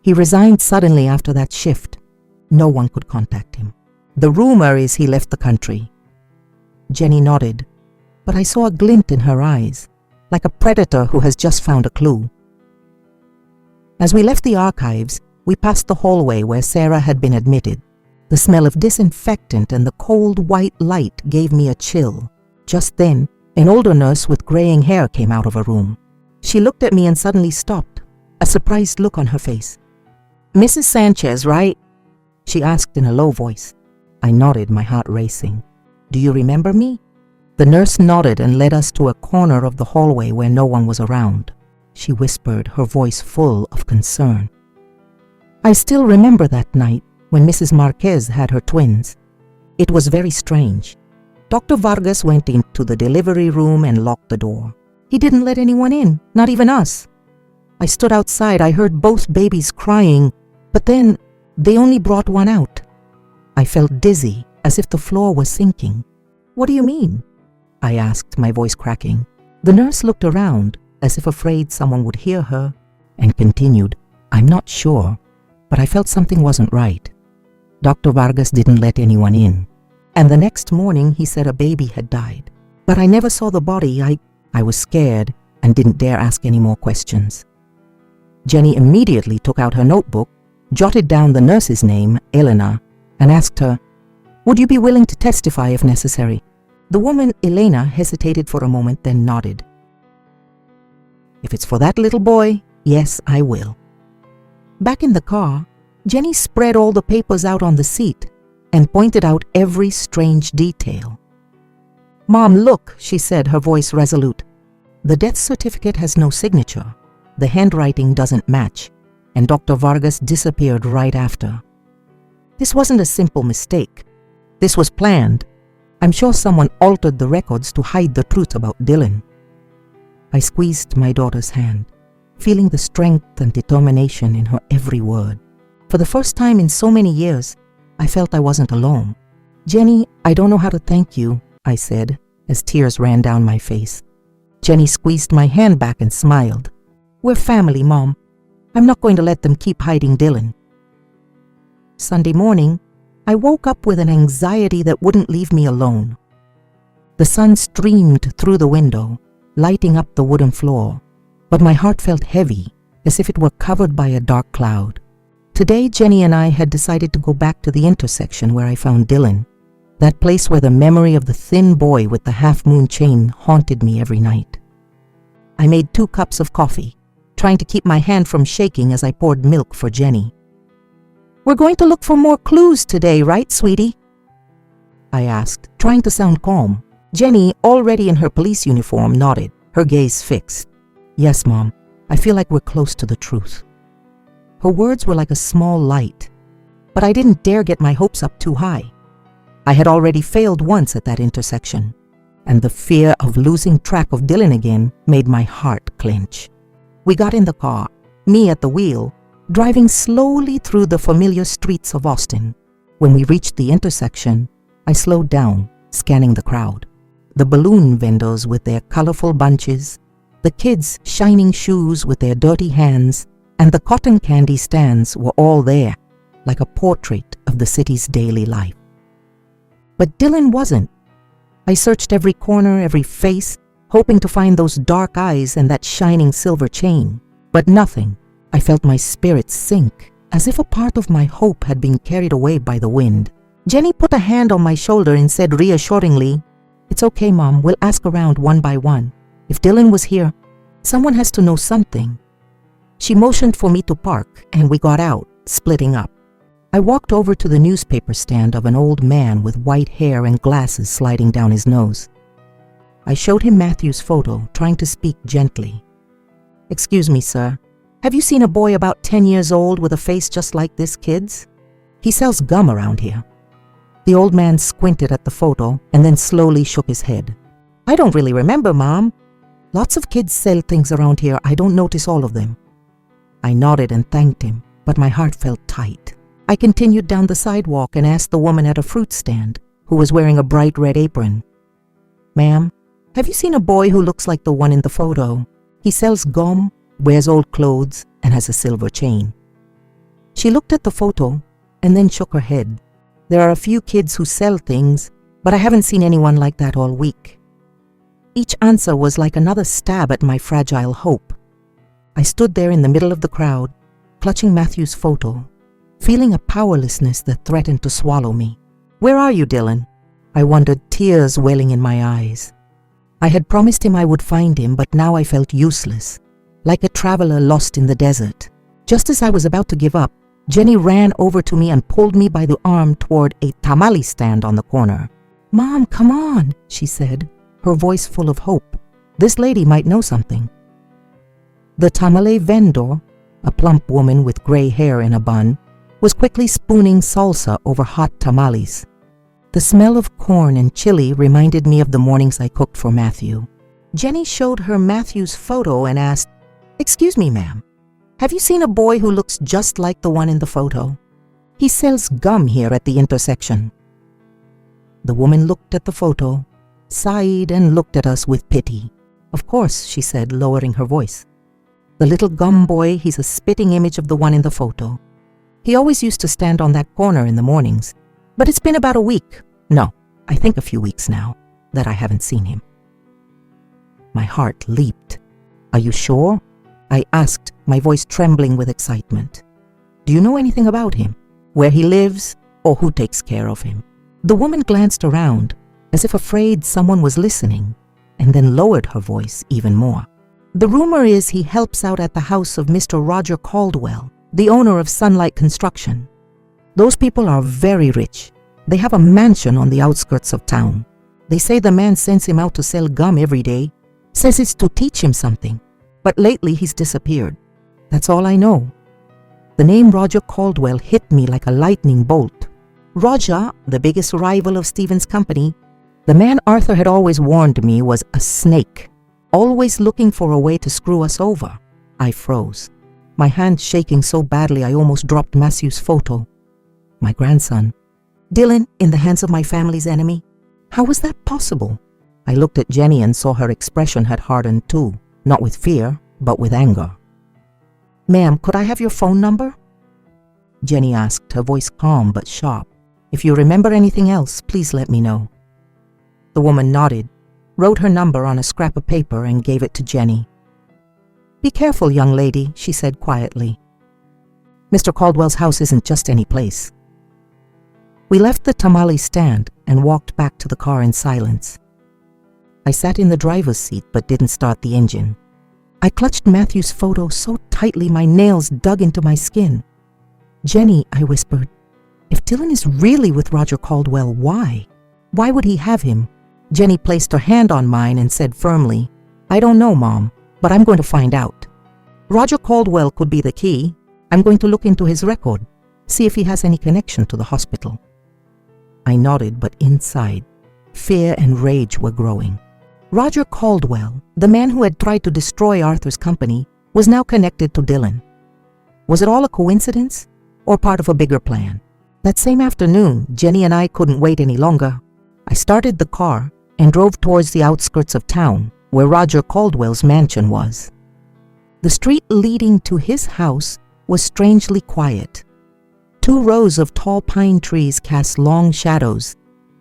"He resigned suddenly after that shift. No one could contact him. The rumor is he left the country." Jenny nodded, but I saw a glint in her eyes, like a predator who has just found a clue. As we left the archives, we passed the hallway where Sarah had been admitted. The smell of disinfectant and the cold white light gave me a chill. Just then, an older nurse with graying hair came out of a room. She looked at me and suddenly stopped, a surprised look on her face. "Mrs. Sanchez, right?" she asked in a low voice. I nodded, my heart racing. "Do you remember me?" The nurse nodded and led us to a corner of the hallway where no one was around. She whispered, her voice full of concern. "I still remember that night, when Mrs. Marquez had her twins. It was very strange. Dr. Vargas went into the delivery room and locked the door. He didn't let anyone in, not even us. I stood outside. I heard both babies crying, but then they only brought one out. I felt dizzy, as if the floor was sinking. "What do you mean?" I asked, my voice cracking. The nurse looked around, as if afraid someone would hear her, and continued, "I'm not sure, but I felt something wasn't right. Dr. Vargas didn't let anyone in. And the next morning he said a baby had died. But I never saw the body. I was scared and didn't dare ask any more questions." Jenny immediately took out her notebook, jotted down the nurse's name, Elena, and asked her, "Would you be willing to testify if necessary?" The woman, Elena, hesitated for a moment, then nodded. "If it's for that little boy, yes, I will." Back in the car, Jenny spread all the papers out on the seat and pointed out every strange detail. "Mom, look," she said, her voice resolute. "The death certificate has no signature. The handwriting doesn't match, and Dr. Vargas disappeared right after. This wasn't a simple mistake. This was planned. I'm sure someone altered the records to hide the truth about Dylan." I squeezed my daughter's hand, feeling the strength and determination in her every word. For the first time in so many years, I felt I wasn't alone. "Jenny, I don't know how to thank you," I said, as tears ran down my face. Jenny squeezed my hand back and smiled. "We're family, Mom. I'm not going to let them keep hiding Dylan." Sunday morning, I woke up with an anxiety that wouldn't leave me alone. The sun streamed through the window, lighting up the wooden floor, but my heart felt heavy, as if it were covered by a dark cloud. Today, Jenny and I had decided to go back to the intersection where I found Dylan, that place where the memory of the thin boy with the half-moon chain haunted me every night. I made 2 cups of coffee, trying to keep my hand from shaking as I poured milk for Jenny. "We're going to look for more clues today, right, sweetie?" I asked, trying to sound calm. Jenny, already in her police uniform, nodded, her gaze fixed. "Yes, Mom. I feel like we're close to the truth." Her words were like a small light, but I didn't dare get my hopes up too high. I had already failed once at that intersection, and the fear of losing track of Dylan again made my heart clench. We got in the car, me at the wheel, driving slowly through the familiar streets of Austin. When we reached the intersection, I slowed down, scanning the crowd. The balloon vendors with their colorful bunches, the kids' shining shoes with their dirty hands, and the cotton candy stands were all there, like a portrait of the city's daily life. But Dylan wasn't. I searched every corner, every face, hoping to find those dark eyes and that shining silver chain. But nothing. I felt my spirits sink, as if a part of my hope had been carried away by the wind. Jenny put a hand on my shoulder and said reassuringly, "It's okay, Mom, we'll ask around one by one. If Dylan was here, someone has to know something." She motioned for me to park, and we got out, splitting up. I walked over to the newspaper stand of an old man with white hair and glasses sliding down his nose. I showed him Matthew's photo, trying to speak gently. "Excuse me, sir. Have you seen a boy about 10 years old with a face just like this kid's? He sells gum around here." The old man squinted at the photo and then slowly shook his head. "I don't really remember, Mom. Lots of kids sell things around here. I don't notice all of them." I nodded and thanked him, but my heart felt tight. I continued down the sidewalk and asked the woman at a fruit stand, who was wearing a bright red apron, "Ma'am, have you seen a boy who looks like the one in the photo? He sells gum, wears old clothes, and has a silver chain." She looked at the photo and then shook her head. "There are a few kids who sell things, but I haven't seen anyone like that all week." Each answer was like another stab at my fragile hope. I stood there in the middle of the crowd, clutching Matthew's photo, feeling a powerlessness that threatened to swallow me. "Where are you, Dylan?" I wondered, tears welling in my eyes. I had promised him I would find him, but now I felt useless, like a traveler lost in the desert. Just as I was about to give up, Jenny ran over to me and pulled me by the arm toward a tamale stand on the corner. "Mom, come on," she said, her voice full of hope. This lady might know something. The tamale vendor, a plump woman with gray hair in a bun, was quickly spooning salsa over hot tamales. The smell of corn and chili reminded me of the mornings I cooked for Matthew. Jenny showed her Matthew's photo and asked, "Excuse me, ma'am, have you seen a boy who looks just like the one in the photo? He sells gum here at the intersection." The woman looked at the photo, sighed, and looked at us with pity. "Of course," she said, lowering her voice. "The little gum boy, he's a spitting image of the one in the photo. He always used to stand on that corner in the mornings, but it's been about a week, no, I think a few weeks now, that I haven't seen him." My heart leaped. "Are you sure?" I asked, my voice trembling with excitement. "Do you know anything about him? Where he lives, or who takes care of him?" The woman glanced around, as if afraid someone was listening, and then lowered her voice even more. "The rumor is he helps out at the house of Mr. Roger Caldwell, the owner of Sunlight Construction. Those people are very rich. They have a mansion on the outskirts of town. They say the man sends him out to sell gum every day, says it's to teach him something, but lately he's disappeared. That's all I know." The name Roger Caldwell hit me like a lightning bolt. Roger, the biggest rival of Stephen's company, the man Arthur had always warned me was a snake, always looking for a way to screw us over. I froze, my hand shaking so badly I almost dropped Matthew's photo. My grandson, Dylan, in the hands of my family's enemy? How was that possible? I looked at Jenny and saw her expression had hardened too, not with fear, but with anger. "Ma'am, could I have your phone number?" Jenny asked, her voice calm but sharp. "If you remember anything else, please let me know." The woman nodded, wrote her number on a scrap of paper and gave it to Jenny. "Be careful, young lady," she said quietly. "Mr. Caldwell's house isn't just any place." We left the tamale stand and walked back to the car in silence. I sat in the driver's seat but didn't start the engine. I clutched Matthew's photo so tightly my nails dug into my skin. "Jenny," I whispered, "if Dylan is really with Roger Caldwell, why? Why would he have him?" Jenny placed her hand on mine and said firmly, "I don't know, Mom, but I'm going to find out. Roger Caldwell could be the key. I'm going to look into his record, see if he has any connection to the hospital." I nodded, but inside, fear and rage were growing. Roger Caldwell, the man who had tried to destroy Arthur's company, was now connected to Dylan. Was it all a coincidence, or part of a bigger plan? That same afternoon, Jenny and I couldn't wait any longer. I started the car and drove towards the outskirts of town, where Roger Caldwell's mansion was. The street leading to his house was strangely quiet. 2 rows of tall pine trees cast long shadows,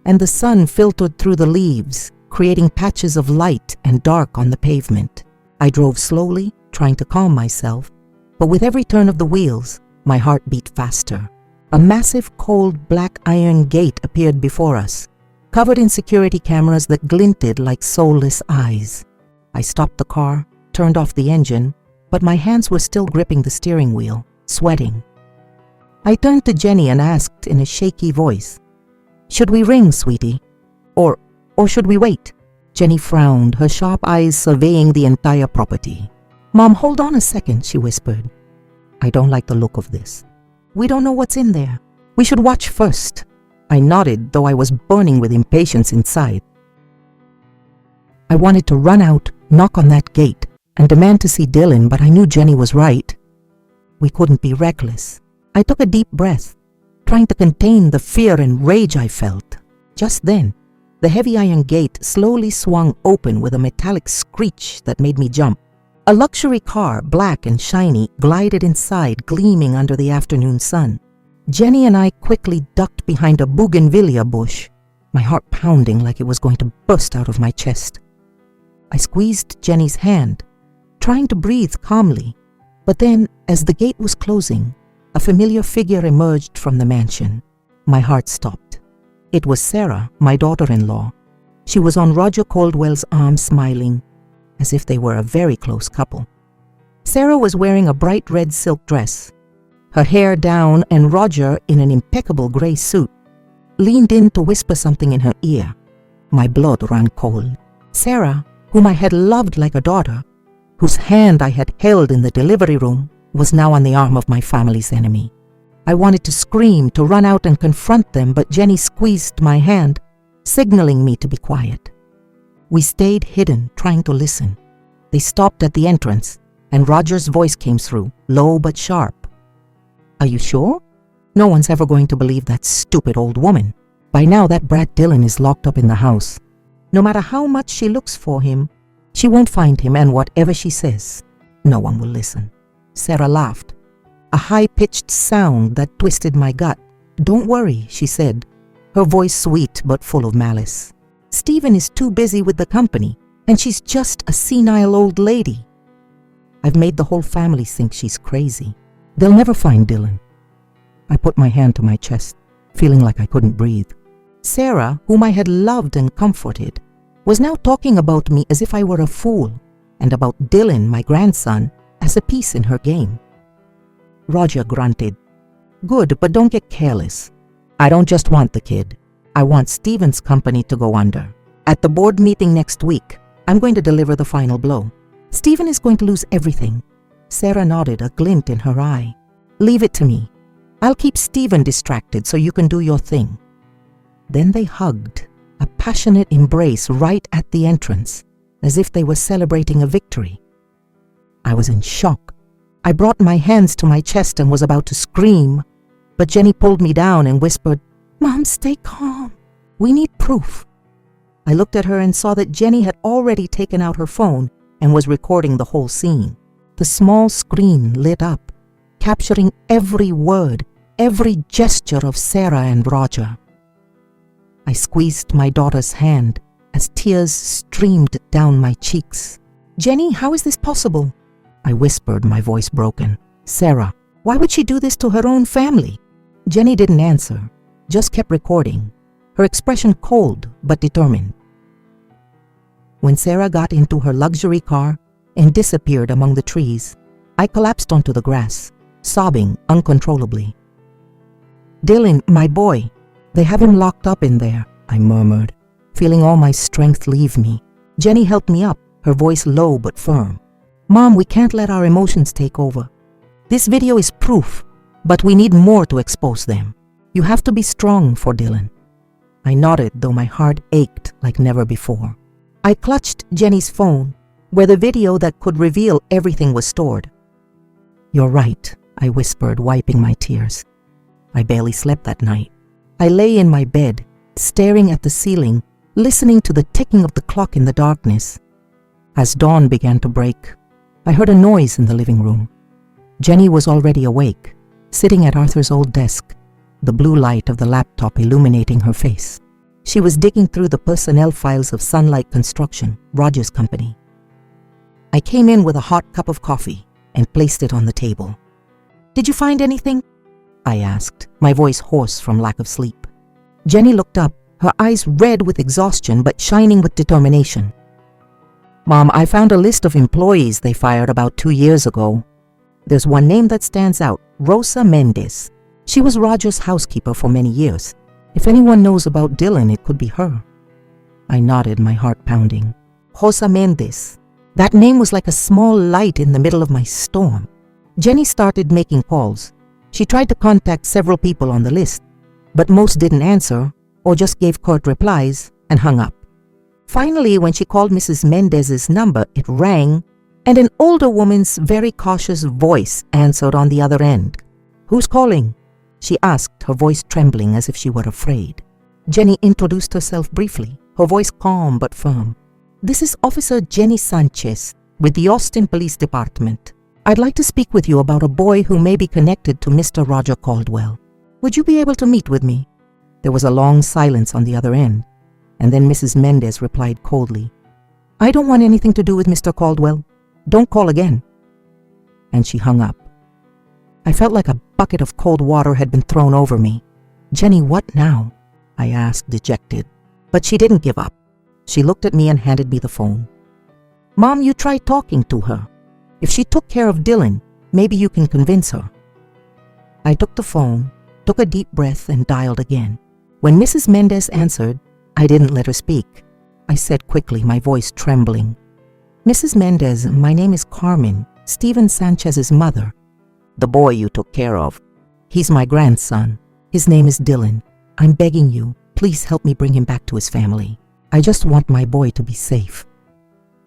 and the sun filtered through the leaves, creating patches of light and dark on the pavement. I drove slowly, trying to calm myself, but with every turn of the wheels, my heart beat faster. A massive, cold, black iron gate appeared before us, covered in security cameras that glinted like soulless eyes. I stopped the car, turned off the engine, but my hands were still gripping the steering wheel, sweating. I turned to Jenny and asked in a shaky voice, "Should we ring, sweetie? Or should we wait?" Jenny frowned, her sharp eyes surveying the entire property. "Mom, hold on a second," she whispered. "I don't like the look of this. We don't know what's in there. We should watch first." I nodded, though I was burning with impatience inside. I wanted to run out, knock on that gate, and demand to see Dylan, but I knew Jenny was right. We couldn't be reckless. I took a deep breath, trying to contain the fear and rage I felt. Just then, the heavy iron gate slowly swung open with a metallic screech that made me jump. A luxury car, black and shiny, glided inside, gleaming under the afternoon sun. Jenny and I quickly ducked behind a bougainvillea bush, my heart pounding like it was going to burst out of my chest. I squeezed Jenny's hand, trying to breathe calmly, but then, as the gate was closing, a familiar figure emerged from the mansion. My heart stopped. It was Sarah, my daughter-in-law. She was on Roger Caldwell's arm, smiling, as if they were a very close couple. Sarah was wearing a bright red silk dress, her hair down, and Roger, in an impeccable gray suit, leaned in to whisper something in her ear. My blood ran cold. Sarah, whom I had loved like a daughter, whose hand I had held in the delivery room, was now on the arm of my family's enemy. I wanted to scream, to run out and confront them, but Jenny squeezed my hand, signaling me to be quiet. We stayed hidden, trying to listen. They stopped at the entrance, and Roger's voice came through, low but sharp. "Are you sure? No one's ever going to believe that stupid old woman. By now that brat Dylan is locked up in the house. No matter how much she looks for him, she won't find him, and whatever she says, no one will listen." Sarah laughed, a high-pitched sound that twisted my gut. "Don't worry," she said, her voice sweet but full of malice. "Stephen is too busy with the company, and she's just a senile old lady. I've made the whole family think she's crazy. They'll never find Dylan." I put my hand to my chest, feeling like I couldn't breathe. Sarah, whom I had loved and comforted, was now talking about me as if I were a fool, and about Dylan, my grandson, as a piece in her game. Roger grunted. "Good, but don't get careless. I don't just want the kid. I want Stephen's company to go under. At the board meeting next week, I'm going to deliver the final blow. Stephen is going to lose everything." Sarah nodded, a glint in her eye. "Leave it to me. I'll keep Stephen distracted so you can do your thing." Then they hugged, a passionate embrace right at the entrance, as if they were celebrating a victory. I was in shock. I brought my hands to my chest and was about to scream, but Jenny pulled me down and whispered, "Mom, stay calm. We need proof." I looked at her and saw that Jenny had already taken out her phone and was recording the whole scene. The small screen lit up, capturing every word, every gesture of Sarah and Roger. I squeezed my daughter's hand as tears streamed down my cheeks. "Jenny, how is this possible?" I whispered, my voice broken. "Sarah, why would she do this to her own family?" Jenny didn't answer, just kept recording, her expression cold but determined. When Sarah got into her luxury car and disappeared among the trees, I collapsed onto the grass, sobbing uncontrollably. "Dylan, my boy, they have him locked up in there," I murmured, feeling all my strength leave me. Jenny helped me up, her voice low but firm. "Mom, we can't let our emotions take over. This video is proof, but we need more to expose them. You have to be strong for Dylan." I nodded, though my heart ached like never before. I clutched Jenny's phone, where the video that could reveal everything was stored. "You're right," I whispered, wiping my tears. I barely slept that night. I lay in my bed, staring at the ceiling, listening to the ticking of the clock in the darkness. As dawn began to break, I heard a noise in the living room. Jenny was already awake, sitting at Arthur's old desk, the blue light of the laptop illuminating her face. She was digging through the personnel files of Sunlight Construction, Roger's company. I came in with a hot cup of coffee and placed it on the table. "Did you find anything?" I asked, my voice hoarse from lack of sleep. Jenny looked up, her eyes red with exhaustion but shining with determination. "Mom, I found a list of employees they fired about 2 years ago. There's one name that stands out, Rosa Mendez. She was Roger's housekeeper for many years. If anyone knows about Dylan, it could be her." I nodded, my heart pounding. Rosa Mendez. That name was like a small light in the middle of my storm. Jenny started making calls. She tried to contact several people on the list, but most didn't answer or just gave curt replies and hung up. Finally, when she called Mrs. Mendez's number, it rang, and an older woman's very cautious voice answered on the other end. "Who's calling?" she asked, her voice trembling as if she were afraid. Jenny introduced herself briefly, her voice calm but firm. "This is Officer Jenny Sanchez with the Austin Police Department. I'd like to speak with you about a boy who may be connected to Mr. Roger Caldwell. Would you be able to meet with me?" There was a long silence on the other end, and then Mrs. Mendez replied coldly, "I don't want anything to do with Mr. Caldwell. Don't call again." And she hung up. I felt like a bucket of cold water had been thrown over me. "Jenny, what now?" I asked, dejected. But she didn't give up. She looked at me and handed me the phone. "Mom, you try talking to her. If she took care of Dylan, maybe you can convince her." I took the phone, took a deep breath, and dialed again. When Mrs. Mendez answered, I didn't let her speak. I said quickly, my voice trembling, "Mrs. Mendez, my name is Carmen, Stephen Sanchez's mother." "The boy you took care of." He's my grandson. His name is Dylan. I'm begging you, please help me bring him back to his family. I just want my boy to be safe."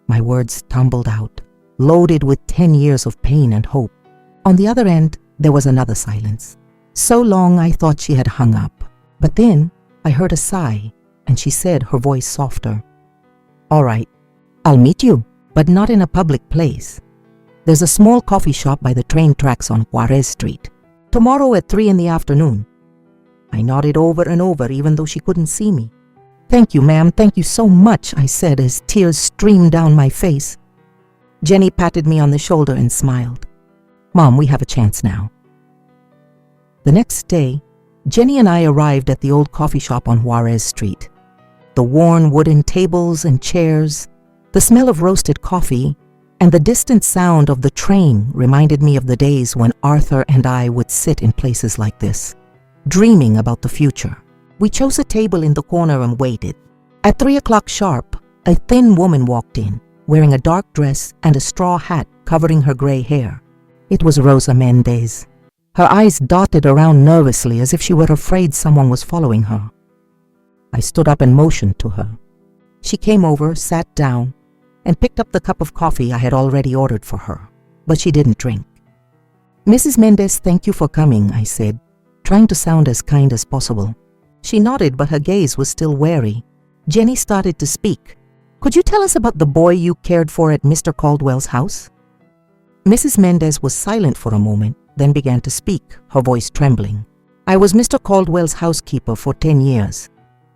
My words tumbled out, loaded with 10 years of pain and hope. On the other end, there was another silence. So long I thought she had hung up. But then I heard a sigh, and she said, her voice softer, "All right, I'll meet you, but not in a public place. There's a small coffee shop by the train tracks on Juarez Street. Tomorrow at 3 in the afternoon." I nodded over and over, even though she couldn't see me. "Thank you, ma'am. Thank you so much," I said as tears streamed down my face. Jenny patted me on the shoulder and smiled. "Mom, we have a chance now." The next day, Jenny and I arrived at the old coffee shop on Juarez Street. The worn wooden tables and chairs, the smell of roasted coffee, and the distant sound of the train reminded me of the days when Arthur and I would sit in places like this, dreaming about the future. We chose a table in the corner and waited. At 3 o'clock sharp, a thin woman walked in, wearing a dark dress and a straw hat covering her gray hair. It was Rosa Mendez. Her eyes dotted around nervously as if she were afraid someone was following her. I stood up and motioned to her. She came over, sat down, and picked up the cup of coffee I had already ordered for her, but she didn't drink. "Mrs. Mendez, thank you for coming," I said, trying to sound as kind as possible. She nodded, but her gaze was still wary. Jenny started to speak. "Could you tell us about the boy you cared for at Mr. Caldwell's house?" Mrs. Mendez was silent for a moment, then began to speak, her voice trembling. "I was Mr. Caldwell's housekeeper for 10 years.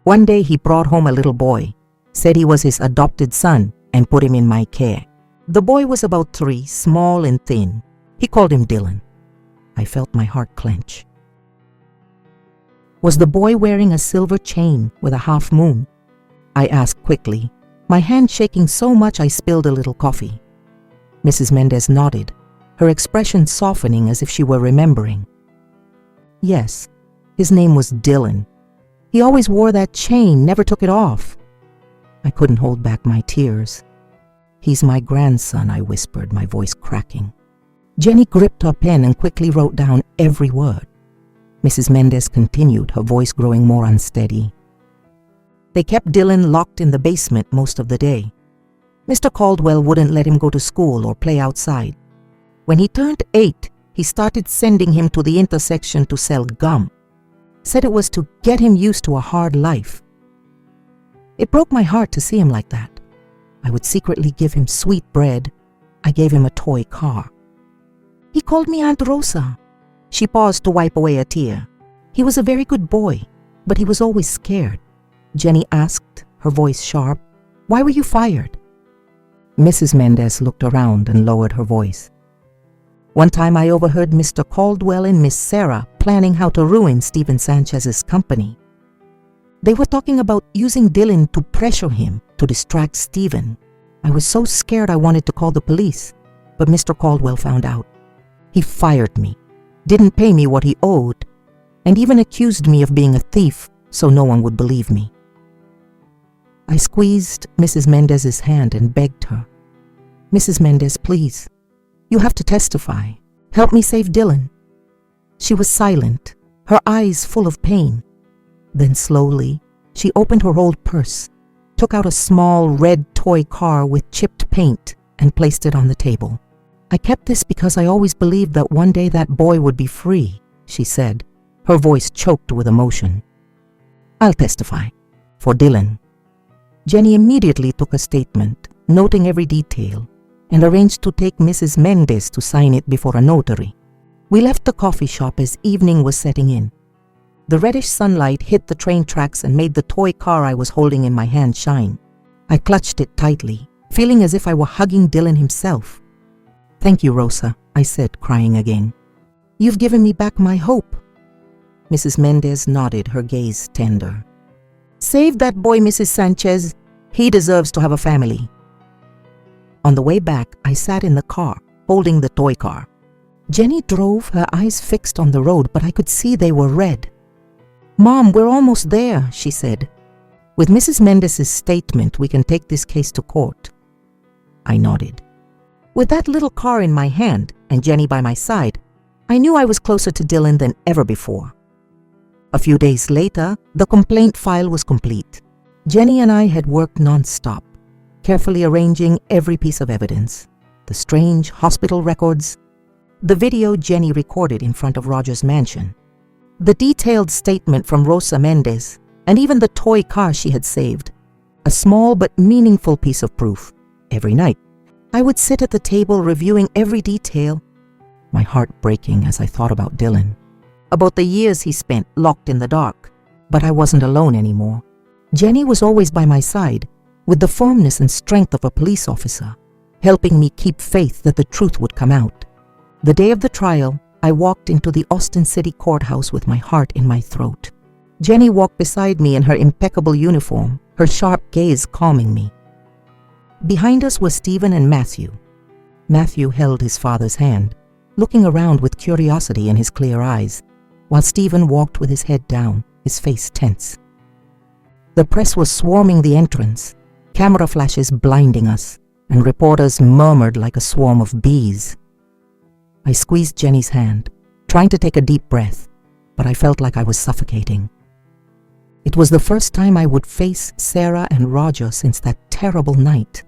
One day he brought home a little boy, said he was his adopted son, and put him in my care. The boy was about 3, small and thin. He called him Dylan." I felt my heart clench. "Was the boy wearing a silver chain with a half moon?" I asked quickly, my hand shaking so much I spilled a little coffee. Mrs. Mendez nodded, her expression softening as if she were remembering. "Yes, his name was Dylan. He always wore that chain, never took it off." I couldn't hold back my tears. "He's my grandson," I whispered, my voice cracking. Jenny gripped her pen and quickly wrote down every word. Mrs. Mendez continued, her voice growing more unsteady. "They kept Dylan locked in the basement most of the day. Mr. Caldwell wouldn't let him go to school or play outside. When he turned 8, he started sending him to the intersection to sell gum. Said it was to get him used to a hard life. It broke my heart to see him like that. I would secretly give him sweet bread. I gave him a toy car. He called me Aunt Rosa." She paused to wipe away a tear. "He was a very good boy, but he was always scared." Jenny asked, her voice sharp, "Why were you fired?" Mrs. Mendez looked around and lowered her voice. "One time I overheard Mr. Caldwell and Miss Sarah planning how to ruin Stephen Sanchez's company. They were talking about using Dylan to pressure him to distract Stephen. I was so scared I wanted to call the police, but Mr. Caldwell found out. He fired me, didn't pay me what he owed, and even accused me of being a thief so no one would believe me." I squeezed Mrs. Mendez's hand and begged her, "Mrs. Mendez, please, you have to testify. Help me save Dylan." She was silent, her eyes full of pain. Then slowly, she opened her old purse, took out a small red toy car with chipped paint, and placed it on the table. "I kept this because I always believed that one day that boy would be free," she said, her voice choked with emotion. "I'll testify. For Dylan." Jenny immediately took a statement, noting every detail, and arranged to take Mrs. Mendez to sign it before a notary. We left the coffee shop as evening was setting in. The reddish sunlight hit the train tracks and made the toy car I was holding in my hand shine. I clutched it tightly, feeling as if I were hugging Dylan himself. "Thank you, Rosa," I said, crying again. "You've given me back my hope." Mrs. Mendez nodded, her gaze tender. "Save that boy, Mrs. Sanchez. He deserves to have a family." On the way back, I sat in the car, holding the toy car. Jenny drove, her eyes fixed on the road, but I could see they were red. "Mom, we're almost there," she said. "With Mrs. Mendez's statement, we can take this case to court." I nodded. With that little car in my hand and Jenny by my side, I knew I was closer to Dylan than ever before. A few days later, the complaint file was complete. Jenny and I had worked non-stop, carefully arranging every piece of evidence. The strange hospital records, the video Jenny recorded in front of Roger's mansion, the detailed statement from Rosa Mendez, and even the toy car she had saved. A small but meaningful piece of proof. Every night, I would sit at the table reviewing every detail, my heart breaking as I thought about Dylan, about the years he spent locked in the dark. But I wasn't alone anymore. Jenny was always by my side, with the firmness and strength of a police officer, helping me keep faith that the truth would come out. The day of the trial, I walked into the Austin City courthouse with my heart in my throat. Jenny walked beside me in her impeccable uniform, her sharp gaze calming me. Behind us were Stephen and Matthew. Matthew held his father's hand, looking around with curiosity in his clear eyes, while Stephen walked with his head down, his face tense. The press was swarming the entrance, camera flashes blinding us, and reporters murmured like a swarm of bees. I squeezed Jenny's hand, trying to take a deep breath, but I felt like I was suffocating. It was the first time I would face Sarah and Roger since that terrible night,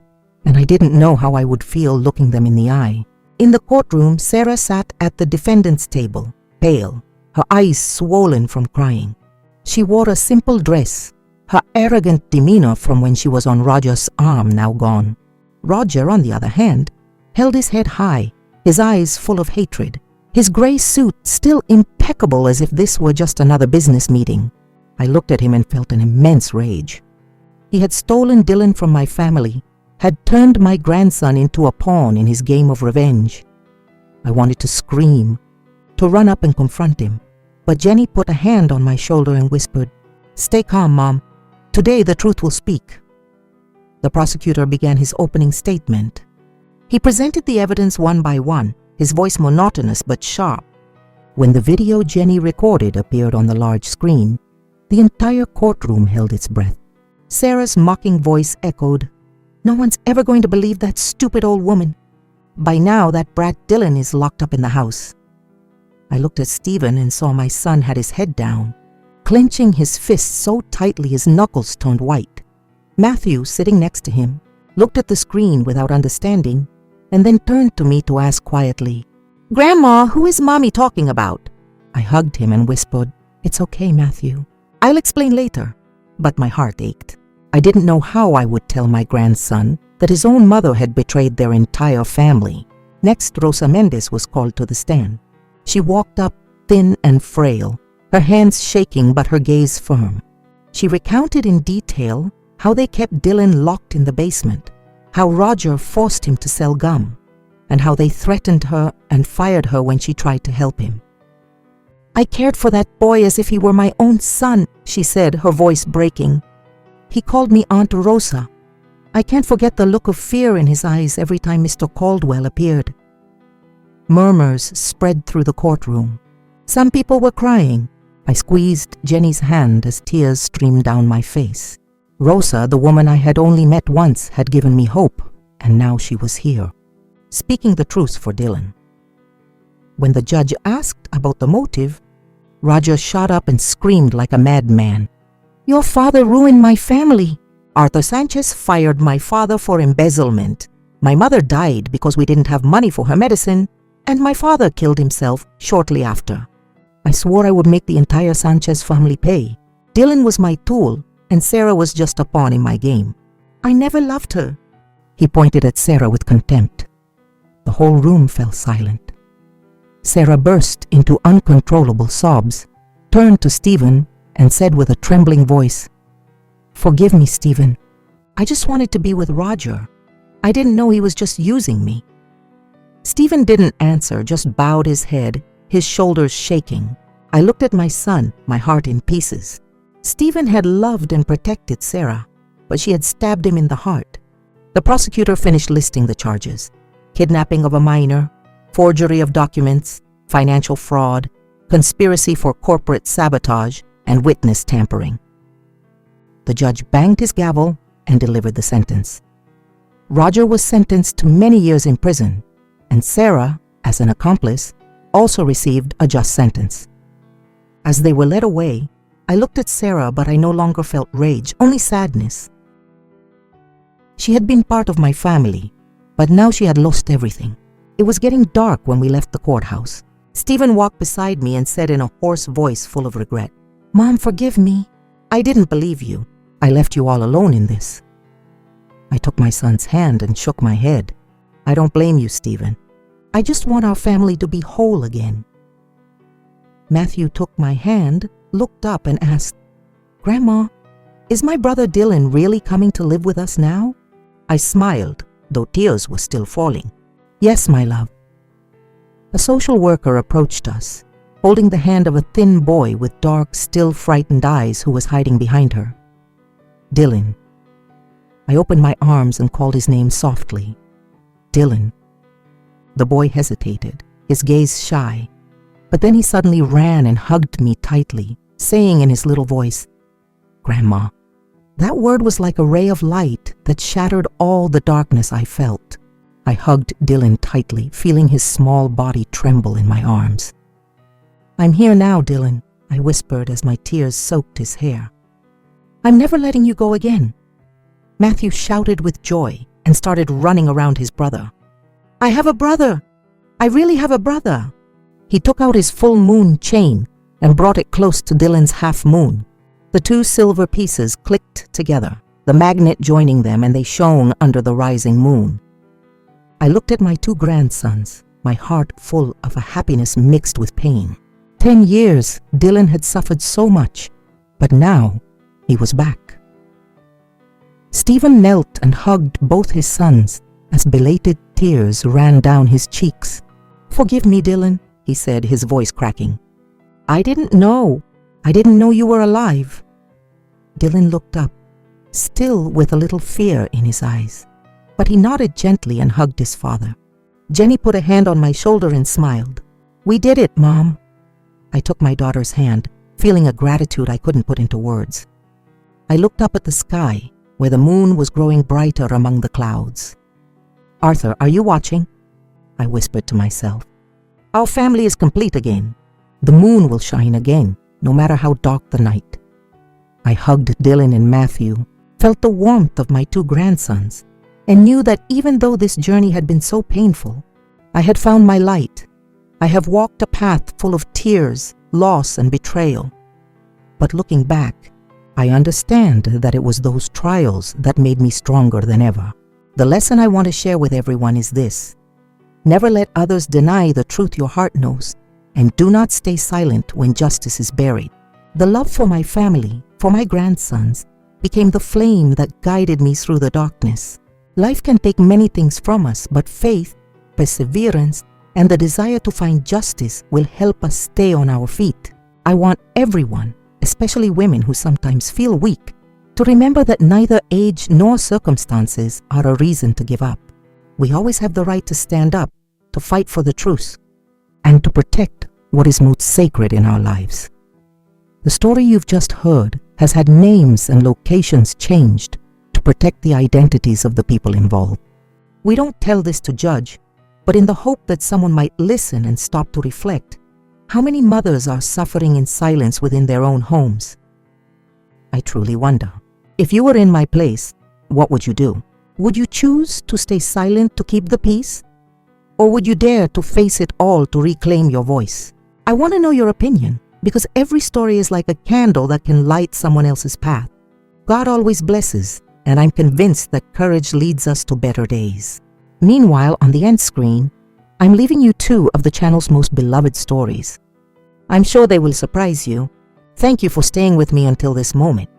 and I didn't know how I would feel looking them in the eye. In the courtroom, Sarah sat at the defendant's table, pale, her eyes swollen from crying. She wore a simple dress, her arrogant demeanor from when she was on Roger's arm now gone. Roger, on the other hand, held his head high, his eyes full of hatred, his gray suit still impeccable as if this were just another business meeting. I looked at him and felt an immense rage. He had stolen Dylan from my family, had turned my grandson into a pawn in his game of revenge. I wanted to scream, to run up and confront him, but Jenny put a hand on my shoulder and whispered, "Stay calm, Mom. Today the truth will speak." The prosecutor began his opening statement. He presented the evidence one by one, his voice monotonous but sharp. When the video Jenny recorded appeared on the large screen, the entire courtroom held its breath. Sarah's mocking voice echoed, "No one's ever going to believe that stupid old woman. By now, that brat Dylan is locked up in the house." I looked at Stephen and saw my son had his head down, clenching his fists so tightly his knuckles turned white. Matthew, sitting next to him, looked at the screen without understanding, and then turned to me to ask quietly, "Grandma, who is Mommy talking about?" I hugged him and whispered, "It's okay, Matthew. I'll explain later." But my heart ached. I didn't know how I would tell my grandson that his own mother had betrayed their entire family. Next, Rosa Mendez was called to the stand. She walked up, thin and frail, her hands shaking but her gaze firm. She recounted in detail how they kept Dylan locked in the basement, how Roger forced him to sell gum, and how they threatened her and fired her when she tried to help him. "I cared for that boy as if he were my own son," she said, her voice breaking. "He called me Aunt Rosa. I can't forget the look of fear in his eyes every time Mr. Caldwell appeared." Murmurs spread through the courtroom. Some people were crying. I squeezed Jenny's hand as tears streamed down my face. Rosa, the woman I had only met once, had given me hope, and now she was here, speaking the truth for Dylan. When the judge asked about the motive, Roger shot up and screamed like a madman. "Your father ruined my family. Arthur Sanchez fired my father for embezzlement. My mother died because we didn't have money for her medicine, and my father killed himself shortly after. I swore I would make the entire Sanchez family pay. Dylan was my tool, and Sarah was just a pawn in my game. I never loved her." He pointed at Sarah with contempt. The whole room fell silent. Sarah burst into uncontrollable sobs, turned to Stephen, and said with a trembling voice, "Forgive me, Stephen. I just wanted to be with Roger. I didn't know he was just using me." Stephen didn't answer, just bowed his head, his shoulders shaking. I looked at my son, my heart in pieces. Stephen had loved and protected Sarah, but she had stabbed him in the heart. The prosecutor finished listing the charges: kidnapping of a minor, forgery of documents, financial fraud, conspiracy for corporate sabotage, and witness tampering. The judge banged his gavel and delivered the sentence. Roger was sentenced to many years in prison, and Sarah, as an accomplice, also received a just sentence. As they were led away, I looked at Sarah, but I no longer felt rage, only sadness. She had been part of my family, but now she had lost everything. It was getting dark when we left the courthouse. Stephen walked beside me and said in a hoarse voice full of regret, "Mom, forgive me. I didn't believe you. I left you all alone in this." I took my son's hand and shook my head. "I don't blame you, Stephen. I just want our family to be whole again." Matthew took my hand, looked up and asked, "Grandma, is my brother Dylan really coming to live with us now?" I smiled, though tears were still falling. "Yes, my love." A social worker approached us, holding the hand of a thin boy with dark, still frightened eyes who was hiding behind her. "Dylan." I opened my arms and called his name softly. "Dylan." The boy hesitated, his gaze shy, but then he suddenly ran and hugged me tightly, saying in his little voice, "Grandma." That word was like a ray of light that shattered all the darkness I felt. I hugged Dylan tightly, feeling his small body tremble in my arms. "I'm here now, Dylan," I whispered as my tears soaked his hair. "I'm never letting you go again." Matthew shouted with joy and started running around his brother. "I have a brother! I really have a brother!" He took out his full moon chain and brought it close to Dylan's half moon. The two silver pieces clicked together, the magnet joining them, and they shone under the rising moon. I looked at my two grandsons, my heart full of a happiness mixed with pain. 10 years Dylan had suffered so much, but now he was back. Stephen knelt and hugged both his sons as belated tears ran down his cheeks. "Forgive me, Dylan," he said, his voice cracking. I didn't know you were alive." Dylan looked up, still with a little fear in his eyes, but he nodded gently and hugged his father. Jenny put a hand on my shoulder and smiled. "We did it, Mom." I took my daughter's hand, feeling a gratitude I couldn't put into words. I looked up at the sky, where the moon was growing brighter among the clouds. "Arthur, are you watching?" I whispered to myself. "Our family is complete again. The moon will shine again, no matter how dark the night." I hugged Dylan and Matthew, felt the warmth of my two grandsons, and knew that even though this journey had been so painful, I had found my light. I have walked a path full of tears, loss, and betrayal. But looking back, I understand that it was those trials that made me stronger than ever. The lesson I want to share with everyone is this: never let others deny the truth your heart knows, and do not stay silent when justice is buried. The love for my family, for my grandsons, became the flame that guided me through the darkness. Life can take many things from us, but faith, perseverance, and the desire to find justice will help us stay on our feet. I want everyone, especially women who sometimes feel weak, to remember that neither age nor circumstances are a reason to give up. We always have the right to stand up, to fight for the truth, and to protect what is most sacred in our lives. The story you've just heard has had names and locations changed to protect the identities of the people involved. We don't tell this to judge, but in the hope that someone might listen and stop to reflect. How many mothers are suffering in silence within their own homes? I truly wonder. If you were in my place, what would you do? Would you choose to stay silent to keep the peace? Or would you dare to face it all to reclaim your voice? I want to know your opinion, because every story is like a candle that can light someone else's path. God always blesses, and I'm convinced that courage leads us to better days. Meanwhile, on the end screen, I'm leaving you 2 of the channel's most beloved stories. I'm sure they will surprise you. Thank you for staying with me until this moment.